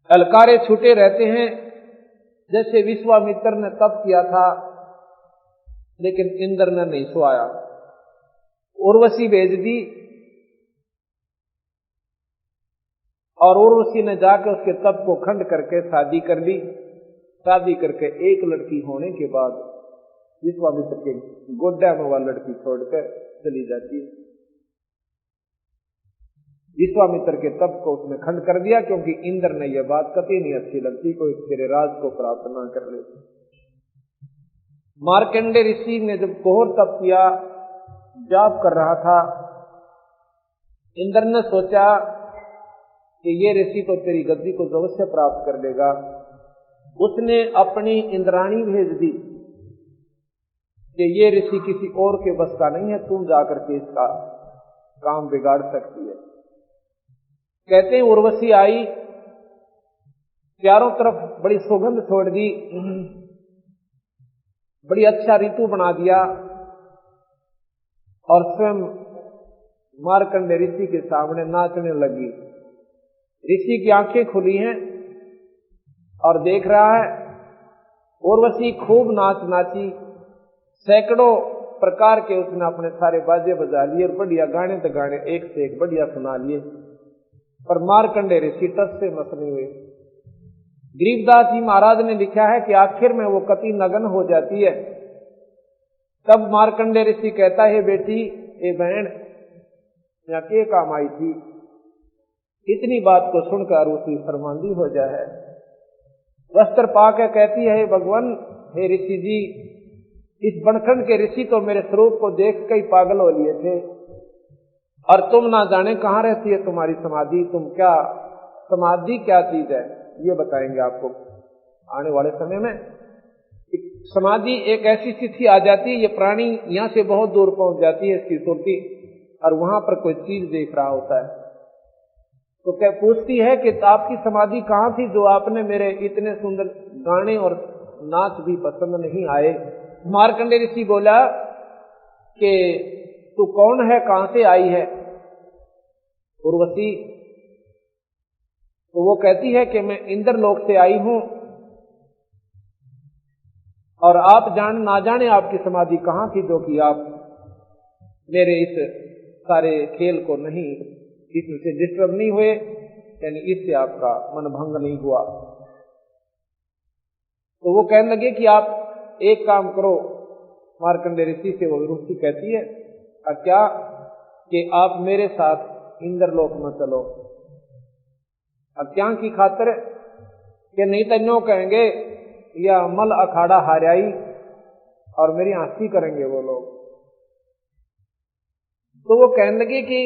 Speaker 3: अलकारे छूटे रहते हैं। जैसे विश्वामित्र ने तप किया था लेकिन इंद्र ने नहीं सुहाया, उर्वशी भेज दी और उर्वशी ने जाकर उसके तप को खंड करके शादी कर ली। शादी करके एक लड़की होने के बाद विश्वामित्र के गोड्डा में वह लड़की छोड़कर चली जाती है। विश्वामित्र के तप को उसने खंड कर दिया, क्योंकि इंद्र ने यह बात कभी नहीं अच्छी लगती कोई तेरे राज को प्राप्त ना कर ले। मार्कंडे ऋषि ने जब घोर तप किया, जाप कर रहा था, इंद्र ने सोचा कि ये ऋषि तो तेरी गद्दी को अवश्य प्राप्त कर लेगा। उसने अपनी इंद्राणी भेज दी कि ये ऋषि किसी और के बस का नहीं है, तुम जाकर के इसका काम बिगाड़ सकती है। कहते हैं उर्वशी आई, चारों तरफ बड़ी सुगंध छोड़ दी, बड़ी अच्छा ऋतु बना दिया, और स्वयं मार्कंडे ऋषि के सामने नाचने लगी। ऋषि की आंखें खुली हैं और देख रहा है। उर्वशी खूब नाच नाची, सैकड़ों प्रकार के उसने अपने सारे बाजे बजा लिए और बढ़िया गाने तो गाने एक से एक बढ़िया सुना लिए, पर मार्कंडे ऋषि टस से मस नहीं हुए। गरीबदास जी महाराज ने लिखा है कि आखिर में वो कति नगन हो जाती है। तब मार्कंडे ऋषि कहता है, बेटी ये बहन यहाँ के काम आई थी। इतनी बात को सुनकर उसी शर्मांदी हो जाए, वस्त्र पाकर कहती है, भगवान हे ऋषि जी, इस बनखंड के ऋषि तो मेरे स्वरूप को देख कर ही पागल हो लिए थे, और तुम ना जाने कहाँ रहती है तुम्हारी समाधि। तुम क्या समाधि क्या चीज है ये बताएंगे आपको आने वाले समय में। समाधि एक ऐसी स्थिति आ जाती है, ये प्राणी यहाँ से बहुत दूर पहुंच जाती है इसकी सुरती, और वहां पर कोई चीज देख रहा होता है, तो क्या पूछती है कि आपकी समाधि कहाँ थी जो आपने मेरे इतने सुंदर गाने और नाच भी पसंद नहीं आए। मार्कंडे ऋषि बोला कि तू कौन है, कहां से आई है उर्वशी? तो वो कहती है कि मैं इंद्रलोक से आई हूं, और आप ना जाने आपकी समाधि कहां थी जो कि आप मेरे इस सारे खेल को नहीं, इससे डिस्टर्ब नहीं हुए, यानी इससे आपका मन भंग नहीं हुआ। तो वो कहने लगे कि आप एक काम करो, मार्कंडे ऋषि से वो ऋषि कहती है, क्या कि आप मेरे साथ इंद्रलोक में चलो। अब क्या की खातिर कि नहीं तन्नो कहेंगे या मल अखाड़ा हाराई और मेरी हंसी करेंगे वो लोग। तो वो कहने लगे कि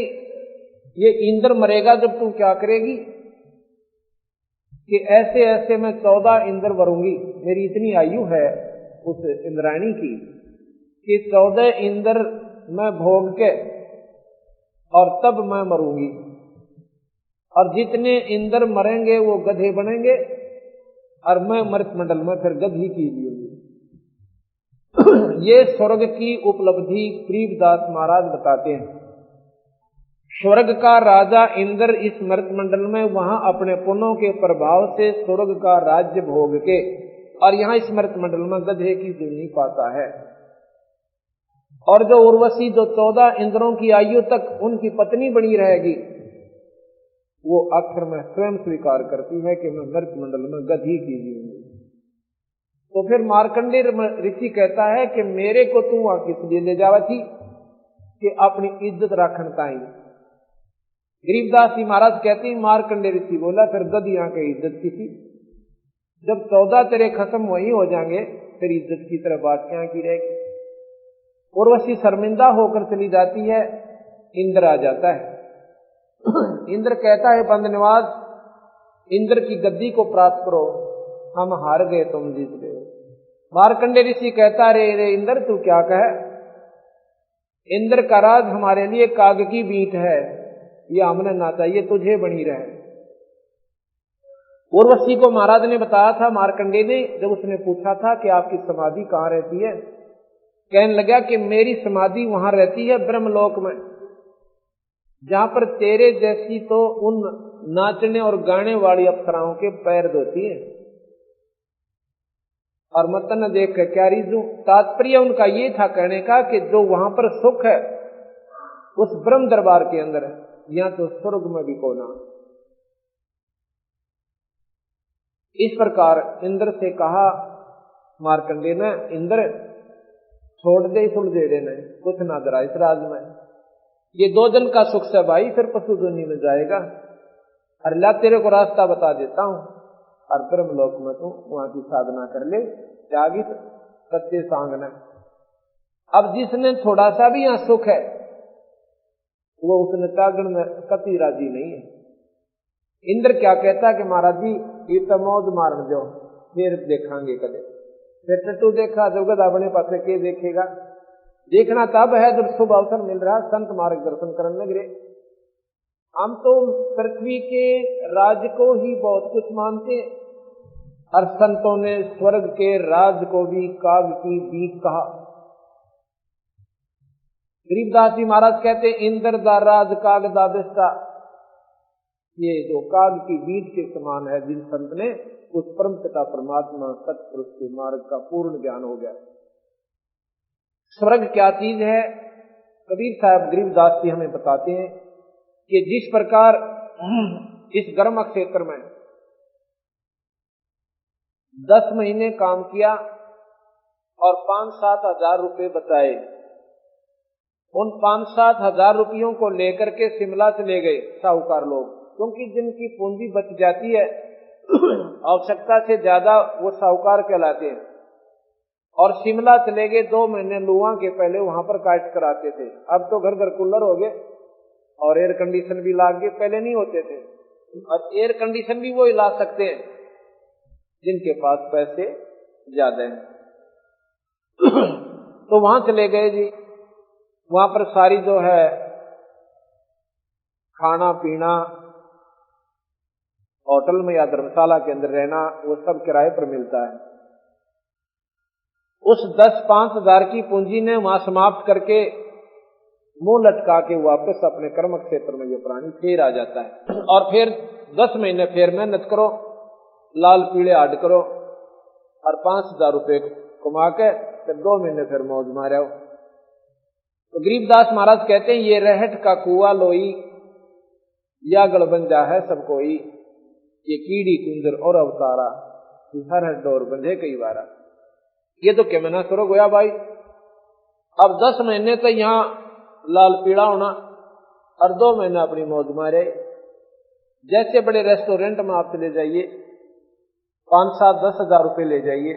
Speaker 3: ये इंद्र मरेगा जब तुम क्या करेगी? कि ऐसे ऐसे मैं 14 इंद्र वरूंगी, मेरी इतनी आयु है उस इंद्राणी की कि 14 इंद्र मैं भोग के और तब मैं मरूंगी, और जितने इंद्र मरेंगे वो गधे बनेंगे और मैं मृत मंडल में फिर गधी की लूंगी। ये स्वर्ग की उपलब्धि गरीबदास महाराज बताते हैं। स्वर्ग का राजा इंद्र इस मृत मंडल में वहां अपने पुण्यों के प्रभाव से स्वर्ग का राज्य भोग के, और यहाँ इस मृत मंडल में गधे की जूनी पाता है। और जो उर्वशी जो 14 इंद्रों की आयु तक उनकी पत्नी बनी रहेगी, वो आखिर में स्वयं स्वीकार करती है कि मैं मृत मंडल में गधी की जीऊंगी। तो फिर मार्कंडे ऋषि कहता है कि मेरे को तू वहां किस लिए ले जावा थी? कि अपनी इज्जत रखन ताई। गरीबदास जी महाराज कहते हैं, मार्कंडे ऋषि बोला फिर गधियां की इज्जत की थी, जब 14 तेरे खत्म वही हो जाएंगे फिर इज्जत की तरफ बात क्या की रहेगी। उर्वशी शर्मिंदा होकर चली जाती है, इंद्र आ जाता है। इंद्र कहता है, बंदनिवास इंद्र की गद्दी को प्राप्त करो, हम हार गए तुम जीत गए। मार्कंडे ऋषि कहता रे इंद्र तू क्या कहे? इंद्र का राज हमारे लिए काग की बीट है, ये हमने ना चाहिए, तुझे बनी रहे। उर्वशी को महाराज ने बताया था, मार्कंडे ने, जब उसने पूछा था कि आपकी समाधि कहाँ रहती है, कहने लगा कि मेरी समाधि वहां रहती है ब्रह्मलोक में, जहां पर तेरे जैसी तो उन नाचने और गाने वाली अप्सराओं के पैर धोती है। और मत न देख के क्या रीजू। तात्पर्य उनका ये था कहने का कि जो वहां पर सुख है उस ब्रह्म दरबार के अंदर है, यहाँ तो स्वर्ग में भी कोना। इस प्रकार इंद्र से कहा मार्कंडे ने, इंद्र छोड़ दे सुलझेड़े ने, कुछ ना जरा इस राज में, ये 2 दिन का सुख से भाई फिर पशु दुनिया में जाएगा। अरे ला तेरे को रास्ता बता देता हूं, और ब्रह्मलोक में तू वहां की साधना कर ले, त्यागी सत्य सांगना। अब जिसने थोड़ा सा भी यहाँ सुख है वो उसने त्यागण में कति राजी नहीं है। इंद्र क्या कहता है कि महाराज जी ये तो मौज मारन दो, फिर देखांगे कदे। फिर टट्टू देखा जगत अपने पासे के देखेगा। देखना तब है जब शुभ अवसर मिल रहा, संत मार्ग दर्शन करने लगे। हम तो पृथ्वी के राज को ही बहुत कुछ मानते हैं, और संतों ने स्वर्ग के राज को भी काग की बीक कहा। गरीबदास जी महाराज कहते इंद्र दा राज काग दा बिस्ता, ये जो काग की बीज के समान है, जिन संत ने उस परम पिता परमात्मा सतपुरुष के मार्ग का पूर्ण ज्ञान हो गया। स्वर्ग क्या चीज है? कबीर साहब गरीबदास जी हमें बताते हैं कि जिस प्रकार इस गर्म क्षेत्र में 10 महीने काम किया और 5-7 हजार रुपए बचाए, उन 5-7 हजार रुपयों को लेकर के शिमला चले गए साहूकार लोग, क्योंकि जिनकी पूंजी बच जाती है आवश्यकता से ज्यादा वो साहूकार कहलाते हैं। और शिमला चले गए 2 महीने लुआ के पहले वहां पर काट कराते थे। अब तो घर घर कूलर हो गए और एयर कंडीशन भी लाग गए, पहले नहीं होते थे। और एयर कंडीशन भी वो ला सकते हैं जिनके पास पैसे ज्यादा हैं। तो वहां चले गए जी, वहां पर सारी जो है खाना पीना, होटल में या धर्मशाला के अंदर रहना, वो सब किराए पर मिलता है। उस 10-5 हजार की पूंजी ने वहां समाप्त करके मुंह लटका के वापस अपने कर्म क्षेत्र में ये प्राणी फिर आ जाता है। और फिर 10 महीने फिर मेहनत करो, लाल पीले हाड करो, और 5,000 रुपए कमा के फिर 2 महीने फिर मौज मारो। तो गरीबदास महाराज कहते हैं ये रहट का कुआ लोई, या गड़बंजा है सब कोई, ये कीड़ी कुंजर और अवतारा, हर हर डोर बंधे कई बारा। ये तो क्या मना करो गोया भाई। अब 10 महीने तो यहाँ लाल पीड़ा होना और 2 महीने अपनी मौज मारे। जैसे बड़े रेस्टोरेंट में आप चले जाइए, 5-7-10 हजार रुपए ले जाइए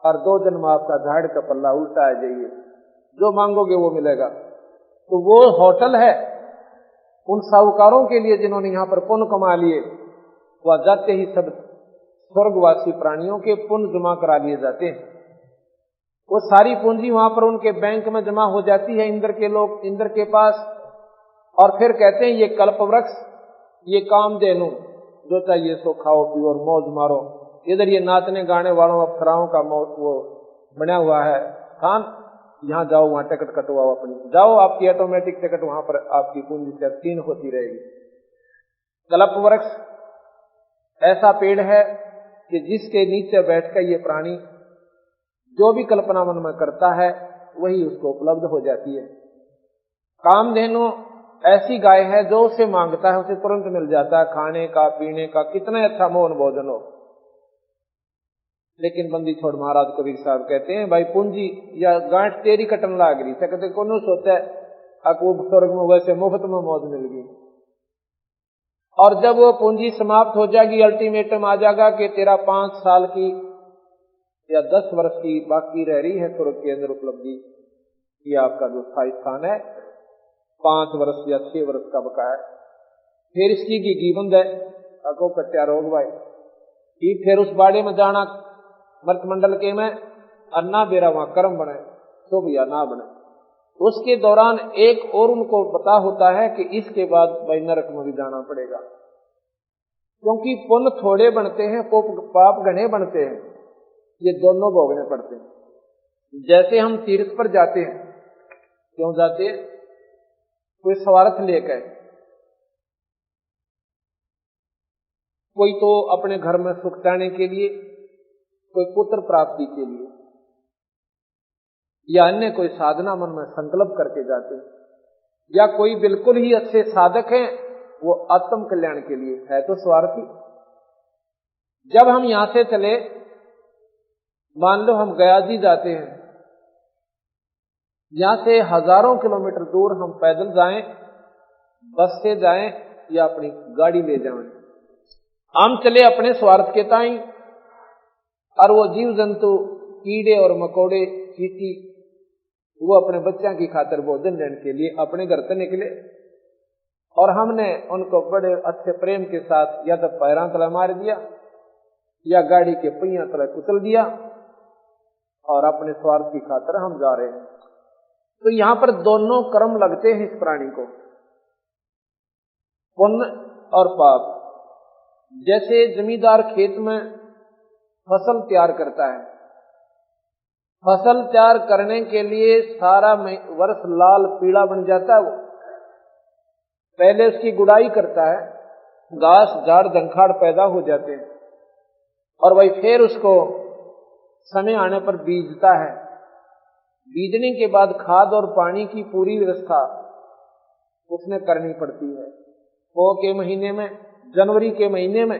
Speaker 3: और 2 दिन में आपका झाड़ का पल्ला उल्टा आ जाइए, जो मांगोगे वो मिलेगा। तो वो होटल है उन साहूकारों के लिए जिन्होंने यहाँ पर पुण्य कमा लिए। वह जाते ही सब स्वर्गवासी प्राणियों के पुण्य जमा करा लिए जाते हैं। वो सारी पूंजी वहां पर उनके बैंक में जमा हो जाती है, इंद्र के पास। और फिर कहते हैं ये कल्प वृक्ष, ये कामधेनु, जो चाहिए सो खाओ पियो और मौज मारो। इधर ये नाचने गाने वालों अप्सराओं का वो बना हुआ है स्थान, यहाँ जाओ, वहां टिकट कटवाओ अपनी, जाओ आपकी ऑटोमेटिक टिकट वहां पर आपकी पूंजी से तीन होती रहेगी। कल्प वृक्ष ऐसा पेड़ है कि जिसके नीचे बैठकर ये प्राणी जो भी कल्पना मन में करता है वही उसको उपलब्ध हो जाती है। कामधेनु ऐसी गाय है जो उसे मांगता है उसे तुरंत मिल जाता है, खाने का पीने का कितना अच्छा मोहन भोजन हो। लेकिन बंदी छोड़ महाराज कबीर साहब कहते हैं भाई पूंजी या गांठ तेरी कटन लाग रही, कहते कौन सोता है अकूब स्वर्ग में वैसे मुफ्त में मौज मिल गई। और जब वो पूंजी समाप्त हो जाएगी, अल्टीमेटम आ जाएगा कि तेरा 5 साल की या 10 वर्ष की बाकी रह रही है स्वर्ग के अंदर उपलब्धि, ये आपका जो स्थायी स्थान है 5 वर्ष या 6 वर्ष का बकाया। फिर इसकी गीबंद है अको कट्या रोग भाई, फिर उस बाड़े में जाना मर्त मंडल के में अन्ना बेरा वहां कर्म बने शुभ या ना बने। उसके दौरान एक और उनको पता होता है कि इसके बाद भाई नरक में भी जाना पड़ेगा, क्योंकि पुण्य थोड़े बनते हैं पाप घने बनते हैं, ये दोनों भोगने पड़ते हैं। जैसे हम तीर्थ पर जाते हैं, क्यों जाते हैं? कोई स्वार्थ लेकर, कोई तो अपने घर में सुख चाहने के लिए, कोई पुत्र प्राप्ति के लिए, या अन्य कोई साधना मन में संकल्प करके जाते हैं, या कोई बिल्कुल ही अच्छे साधक हैं वो आत्म कल्याण के लिए है तो स्वार्थी। जब हम यहां से चले, मान लो हम गया जी जाते हैं, यहां से हजारों किलोमीटर दूर हम पैदल जाएं, बस से जाएं या अपनी गाड़ी ले जाएं, हम चले अपने स्वार्थ के ताई, और वो जीव जंतु कीड़े और मकोड़े चींटी वो अपने बच्चों की खातिर भोजन लेने के लिए अपने घर से निकले, और हमने उनको बड़े अच्छे प्रेम के साथ या तो पैरां तले मार दिया या गाड़ी के पहिया तले कुचल दिया, और अपने स्वार्थ की खातिर हम जा रहे हैं। तो यहां पर दोनों कर्म लगते हैं इस प्राणी को, पुण्य और पाप। जैसे जमींदार खेत में फसल तैयार करता है, फसल तैयार करने के लिए सारा वर्ष लाल पीला बन जाता है, वो पहले उसकी गुड़ाई करता है, घास झाड़ धंखाड़ पैदा हो जाते हैं, और वही फिर उसको समय आने पर बीजता है। बीजने के बाद खाद और पानी की पूरी व्यवस्था उसने करनी पड़ती है। पो के महीने में, जनवरी के महीने में,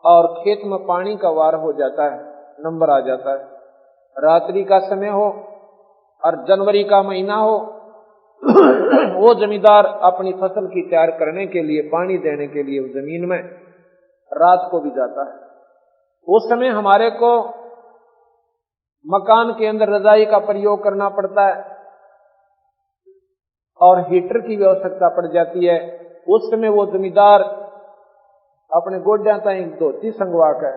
Speaker 3: और खेत में पानी का वार हो जाता है, नंबर आ जाता है, रात्रि का समय हो और जनवरी का महीना हो, वो जमींदार अपनी फसल की तैयार करने के लिए, पानी देने के लिए उस जमीन में रात को भी जाता है। उस समय हमारे को मकान के अंदर रजाई का प्रयोग करना पड़ता है और हीटर की भी आवश्यकता पड़ जाती है। उस समय वो जमींदार अपने गोड्या ताई धोती संगवा कर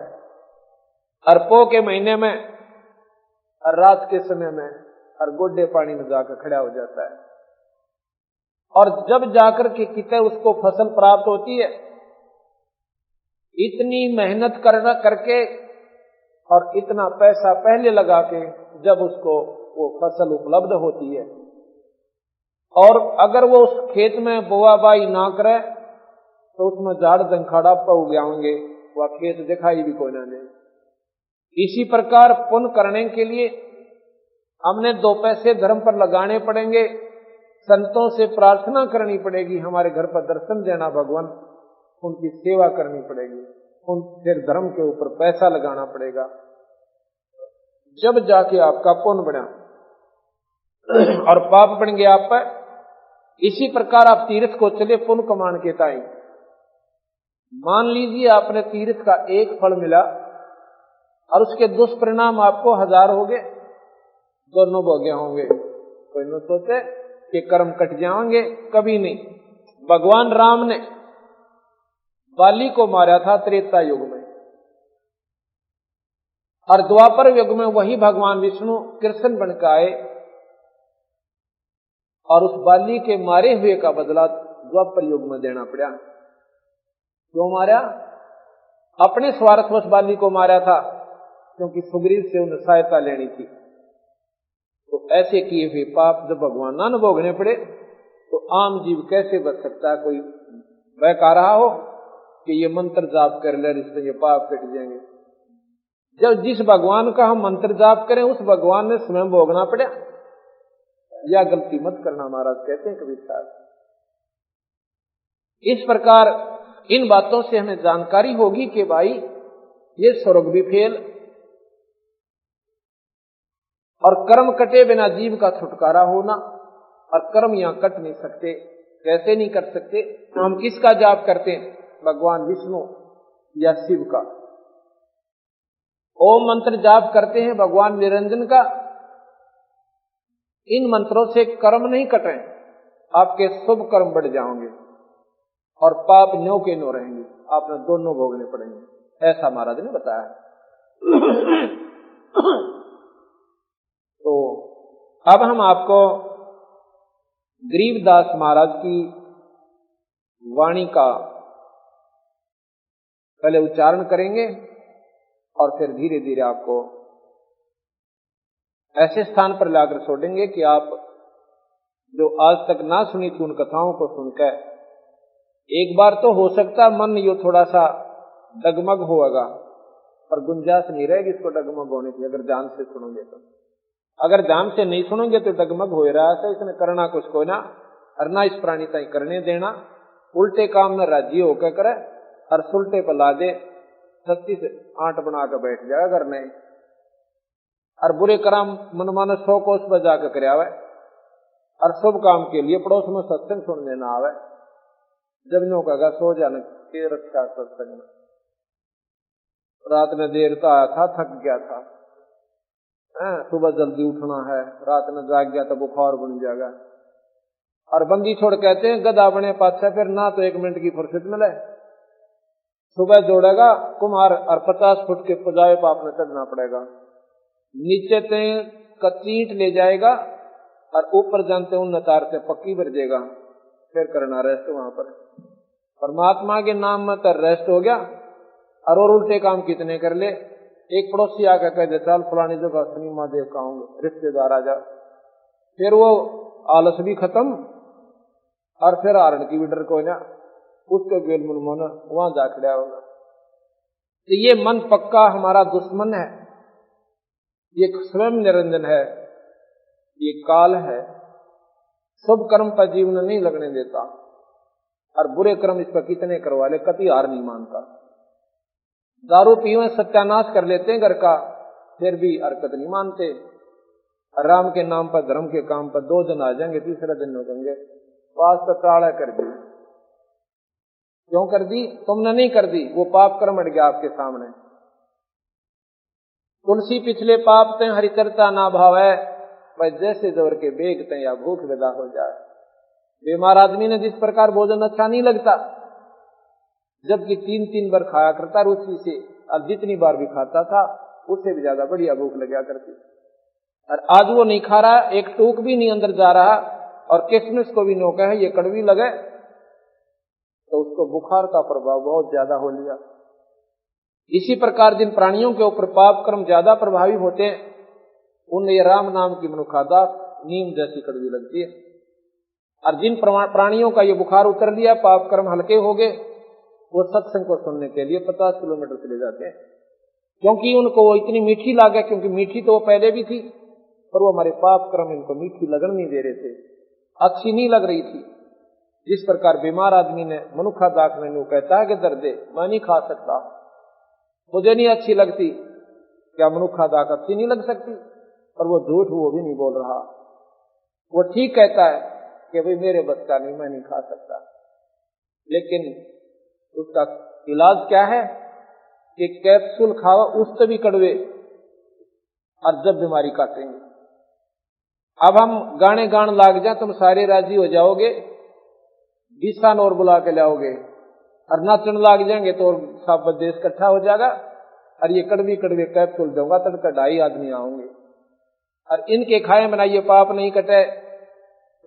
Speaker 3: अरपो के महीने में और रात के समय में और गोड्डे पानी में जाकर खड़ा हो जाता है, और जब जाकर के कितने उसको फसल प्राप्त होती है, इतनी मेहनत करके और इतना पैसा पहले लगा के जब उसको वो फसल उपलब्ध होती है, और अगर वो उस खेत में बोआ बाई ना करे तो उसमें झाड़ जंखाड़ा पग गया होंगे, वह खेत दिखाई भी कोई ना दे। इसी प्रकार पुण्य करने के लिए हमने 2 पैसे धर्म पर लगाने पड़ेंगे, संतों से प्रार्थना करनी पड़ेगी, हमारे घर पर दर्शन देना भगवान, उनकी सेवा करनी पड़ेगी, उन फिर धर्म के ऊपर पैसा लगाना पड़ेगा, जब जाके आपका पुण्य बना और पाप बन गया आप पर। इसी प्रकार आप तीर्थ को चले पुण्य कमान के ताई। मान लीजिए आपने तीर्थ का एक फल मिला और उसके दुष्परिणाम आपको 1000 हो गए, दोनों भोगे होंगे। कोई न सोचे कि कर्म कट जाएंगे, कभी नहीं। भगवान राम ने बाली को मारा था त्रेता युग में, और द्वापर युग में वही भगवान विष्णु कृष्ण बनकर आए और उस बाली के मारे हुए का बदला द्वापर युग में देना पड़ा। क्यों मारा? अपने स्वार्थवश बाली को मारा था, क्योंकि सुग्रीव से उन्हें सहायता लेनी थी। तो ऐसे किए हुए पाप जब भगवान ना न भोगने पड़े तो आम जीव कैसे बच सकता है? कोई बहका रहा हो कि ये मंत्र जाप कर ले, इससे ये पाप कट जाएंगे। जब जिस भगवान का हम मंत्र जाप करें उस भगवान ने स्वयं भोगना पड़ा, या गलती मत करना महाराज कहते हैं कबीर साहब। इस प्रकार इन बातों से हमें जानकारी होगी कि भाई ये स्वर्ग भी फेल, और कर्म कटे बिना जीव का छुटकारा होना, और कर्म यहां कट नहीं सकते। कैसे नहीं कर सकते? हम किसका जाप करते हैं? भगवान विष्णु या शिव का। ओम मंत्र जाप करते हैं भगवान निरंजन का। इन मंत्रों से कर्म नहीं कटे, आपके शुभ कर्म बढ़ जाएंगे और पाप न्यो के न्यो रहेंगे, आपने दोनों भोगने पड़ेंगे, ऐसा महाराज ने बताया। तो अब हम आपको गरीबदास महाराज की वाणी का पहले उच्चारण करेंगे और फिर धीरे धीरे आपको ऐसे स्थान पर लाकर छोड़ेंगे कि आप जो आज तक ना सुनी थी उन कथाओं को सुनकर एक बार तो हो सकता मन यो थोड़ा सा डगमग होगा, पर गुंजाइश नहीं रहेगी इसको डगमग होने की अगर ध्यान से सुनोगे तो। अगर ध्यान से नहीं सुनोगे तो डगमग हो रहा है, इसने करना कुछ को ना, और ना इस प्राणी तय करने देना, उल्टे काम में राजी होकर करे और सुलटे पर ला दे, 36 8 बना कर बैठ जाएगा। अगर नहीं और बुरे कर्म मनमाने 100 कोस पर जाकर कर आवे और शुभ काम के लिए पड़ोस में सत्संग सुनने ना आवे। जब नो कहेगा सो जाने के रक्षा सत्संग में, रात में देर तो आया था, थक गया था, सुबह जल्दी उठना है, रात में जाग गया तो बुखार बन जाएगा। और बंदी छोड़ कहते हैं गधा बने पाछा, फिर ना तो 1 मिनट की फुर्सत मिले, सुबह जोड़ेगा कुम्हार और 50 फुट के पुजाए पाप में चढ़ना पड़ेगा, नीचे ते कचीट ले जाएगा और ऊपर जानते उन तार से पक्की भर देगा, फिर करना रेस्ट वहां पर। परमात्मा के नाम में तो रेस्ट हो गया और उल्टे काम कितने कर ले। एक पड़ोसी आकर कह दे चल फलानी जगह सिनेमा देख का आऊंगा, रिश्तेदार आ जा, फिर वो आलस भी खत्म और फिर आरण की भी डर को ना, उसके गेल मन वहां जा खड़ा होगा। तो ये मन पक्का हमारा दुश्मन है, ये स्वयं निरंजन है, ये काल है, शुभ कर्म पर जीवन नहीं लगने देता और बुरे कर्म इस पर कितने करवा ले कभी हार नहीं मानता। दारू पीवे सत्यानाश कर लेते हैं घर का, फिर भी हरकत नहीं मानते। राम के नाम पर धर्म के काम पर 2 दिन आ जाएंगे, तीसरे दिन कहेंगे वास्ता टाड़ा कर दी। क्यों कर दी? तुमने नहीं कर दी, वो पाप कर्म अट गया आपके सामने। तुलसी पिछले पाप ते हरिचर्चा ना भावे, भाई जैसे जोर के बेगते या भूख विदा हो जाए। बीमार आदमी ने जिस प्रकार भोजन अच्छा नहीं लगता, जबकि 3-3 बार खाया करता रुचि से, अब जितनी बार भी खाता था उससे भी ज्यादा बढ़िया भूख लगा करती, और आज वो नहीं खा रहा, एक टूक भी नहीं अंदर जा रहा और किशमिश को भी नोका है ये कड़वी लगे, तो उसको बुखार का प्रभाव बहुत ज्यादा हो लिया। इसी प्रकार जिन प्राणियों के ऊपर पाप कर्म ज्यादा प्रभावी होते हैं, उनमें ये राम नाम की मनुखादा नीम जैसी कड़वी लगती है। और जिन प्राणियों का ये बुखार उतर लिया, पाप कर्म हल्के हो गए, वो सत्संग को सुनने के लिए 50 किलोमीटर चले जाते हैं, क्योंकि उनको वो इतनी मीठी लागे, क्योंकि मीठी तो वो पहले भी थी, पर वो हमारे पाप कर्म इनको मीठी लगन नहीं दे रहे थे, अच्छी नहीं लग रही थी। जिस प्रकार बीमार आदमी ने मनुखा दाख में कहता है कि दर्दे मैं नहीं खा सकता, मुझे नहीं अच्छी लगती, क्या मनुखा दाख अच्छी नहीं लग सकती? पर वो झूठ वो भी नहीं बोल रहा, वो ठीक कहता है कि भाई मेरे बस का नहीं, मैं नहीं खा सकता। लेकिन उसका इलाज क्या है कि कैप्सूल खाओ, उससे भी कड़वे, और जब बीमारी काटेंगे। अब हम गाने गान लाग जाए, तुम सारे राजी हो जाओगे, 20 साल और बुला के लाओगे और नाचन लाग जाएंगे तो सब देश इकट्ठा हो जाएगा, और ये कड़वी कड़वे कैप्सूल दूंगा तक 2.5 आदमी आओगे, और इनके खाए बनाइए पाप नहीं कटे।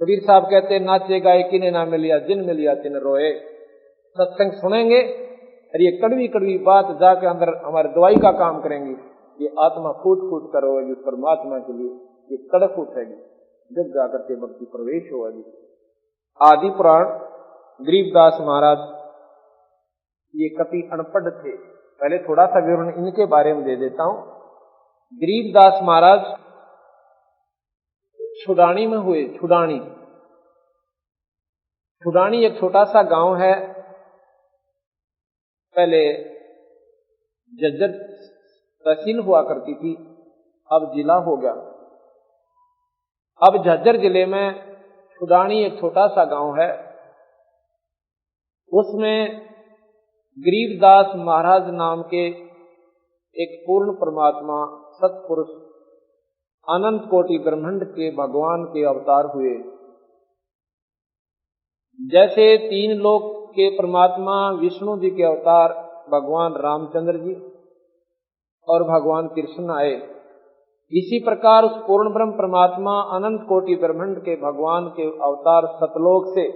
Speaker 3: कबीर साहब कहते नाचे गाए किने ना मिलिया, जिन मिलिया तिन रोए। सत्संग सुनेंगे और ये कड़वी कड़वी बात जाके अंदर हमारे दवाई का काम करेंगी, ये आत्मा फूट फूट कर रोएगी परमात्मा के लिए, ये कड़क उठेगी, जब जाकर के भक्ति प्रवेश होगी। आदि पुराण गरीबदास महाराज ये कभी अनपढ़ थे, पहले थोड़ा सा विवरण इनके बारे में दे देता हूं। गरीबदास महाराज छुडानी में हुए। छुडानी एक छोटा सा गांव है, पहले जज्जर तहसील हुआ करती थी, अब जिला हो गया। अब झज्जर जिले में छुडानी एक छोटा सा गांव है, उसमें गरीबदास महाराज नाम के एक पूर्ण परमात्मा सत्पुरुष अनंत कोटि ब्रह्मांड के भगवान के अवतार हुए। जैसे 3 लोक के परमात्मा विष्णु जी के अवतार भगवान रामचंद्र जी और भगवान कृष्ण आए, इसी प्रकार उस पूर्ण ब्रह्म परमात्मा अनंत कोटि ब्रह्मांड के भगवान के अवतार सतलोक से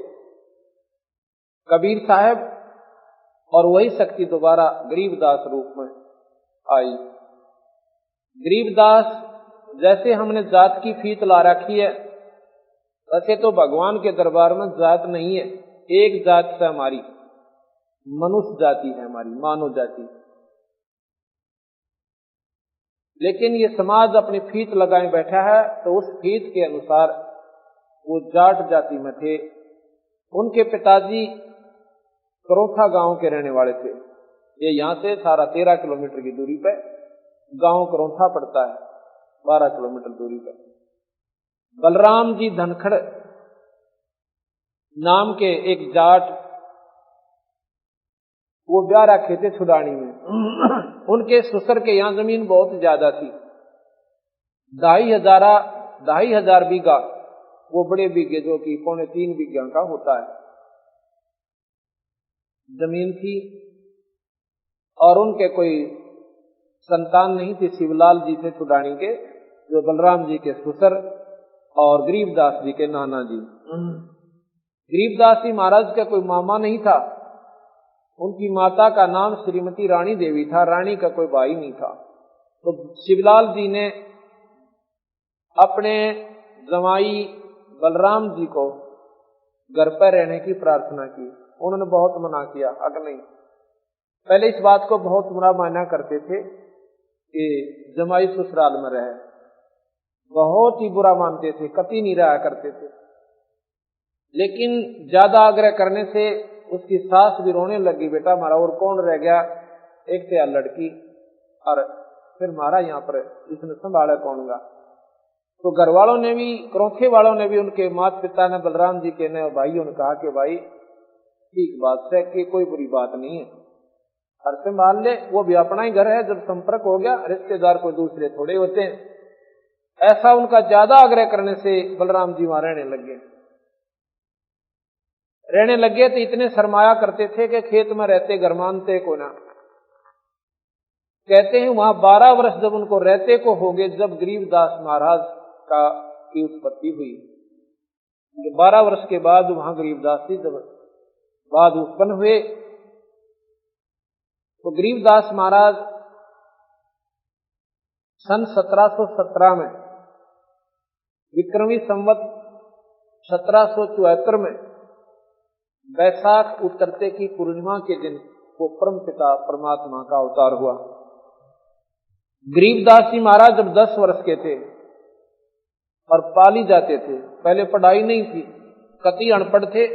Speaker 3: कबीर साहब और वही शक्ति दोबारा गरीबदास रूप में आई। गरीबदास जैसे हमने जात की फीत ला रखी है, वैसे तो भगवान के दरबार में जात नहीं है, एक जात से हमारी मनुष्य जाति है, हमारी मानव जाति। लेकिन ये समाज अपनी फीत लगाए बैठा है, तो उस फीत के अनुसार वो जाट जाति में थे। उनके पिताजी करोथा गांव के रहने वाले थे। ये यहां से 13.5 किलोमीटर की दूरी पे गांव करोथा पड़ता है। 12 किलोमीटर दूरी पर। बलराम जी धनखड़ नाम के एक जाट, वो ब्याह रखे थे छुडानी में। उनके ससुर के यहाँ जमीन बहुत ज्यादा थी, 2,500 बीघा, वो बड़े बीघे जो कि 3.25 बीघा का होता है जमीन थी। और उनके कोई संतान नहीं थी, शिवलाल जी थे छुडानी के, जो बलराम जी के ससुर और गरीबदास जी के नाना जी। गरीबदास जी महाराज का कोई मामा नहीं था, उनकी माता का नाम श्रीमती रानी देवी था, रानी का कोई भाई नहीं था। तो शिवलाल जी ने अपने जमाई बलराम जी को घर पर रहने की प्रार्थना की। उन्होंने बहुत मना किया, अगर नहीं, पहले इस बात को बहुत बुरा माना करते थे कि जमाई ससुराल में रहे, बहुत ही बुरा मानते थे, कतई नहीं रहा करते थे। लेकिन ज्यादा आग्रह करने से उसकी सास भी रोने लगी, बेटा हमारा और कौन रह गया, एक तो लड़की और फिर हमारा यहाँ पर इसने संभाला कौन गा। तो घर वालों ने भी, क्रोखे वालों ने भी, उनके माता पिता ने, बलराम जी के ने भाइयों ने कहा कि भाई ठीक बात है कि कोई बुरी बात नहीं है, हर से मान ले, वो भी अपना ही घर है, जब संपर्क हो गया रिश्तेदार कोई दूसरे थोड़े होते हैं। ऐसा उनका ज्यादा आग्रह करने से बलराम जी वहां रहने लगे तो इतने शर्माया करते थे कि खेत में रहते घर मानते को ना। कहते हैं वहां 12 वर्ष जब उनको रहते को हो गए, जब गरीबदास महाराज की उत्पत्ति हुई, 12 वर्ष के बाद वहां गरीबदास जी जब बाद उत्पन्न हुए, तो गरीबदास महाराज सन 1717 में विक्रमी संवत 1774 में बैसाख उतरते की पूर्णिमा के दिन वो परम पिता परमात्मा का अवतार हुआ। गरीबदास जी महाराज जब 10 वर्ष के थे और पाली जाते थे, पहले पढ़ाई नहीं थी, कतई अनपढ़ थे,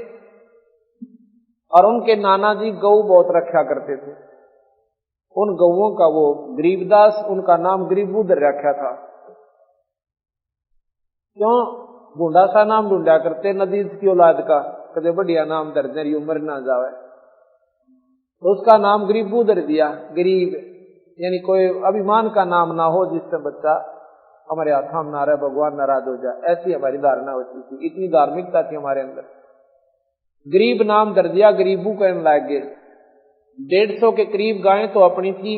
Speaker 3: और उनके नाना जी गौ बहुत रखा करते थे। उन गौओं का वो गरीबदास, उनका नाम गरीबूदर रखा था। क्यों? बूढ़ा सा नाम ढूंढा करते नदीज की औलाद का, कदे बढ़िया नाम दर्जरी उम्र ना जावे, तो उसका नाम गरीबूदर दिया। गरीब यानी कोई अभिमान का नाम ना हो, जिससे बच्चा हमारे हाथ में ना रहे, भगवान नाराज हो जाए, ऐसी हमारी धारणा होती थी, इतनी धार्मिकता थी हमारे अंदर। गरीब नाम दर दिया, गरीबू कहने लग गए। 150 के करीब गायें तो अपनी थी,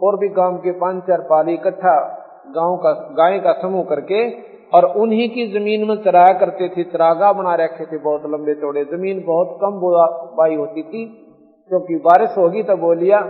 Speaker 3: और भी गांव के 5-4 पाली इकट्ठा गांव का गाय का समूह करके, और उन्हीं की जमीन में चराया करते थे, चरागा बना रखे थे बहुत लंबे चौड़े। जमीन बहुत कम बुवाई होती थी, क्योंकि बारिश होगी तो बोलिया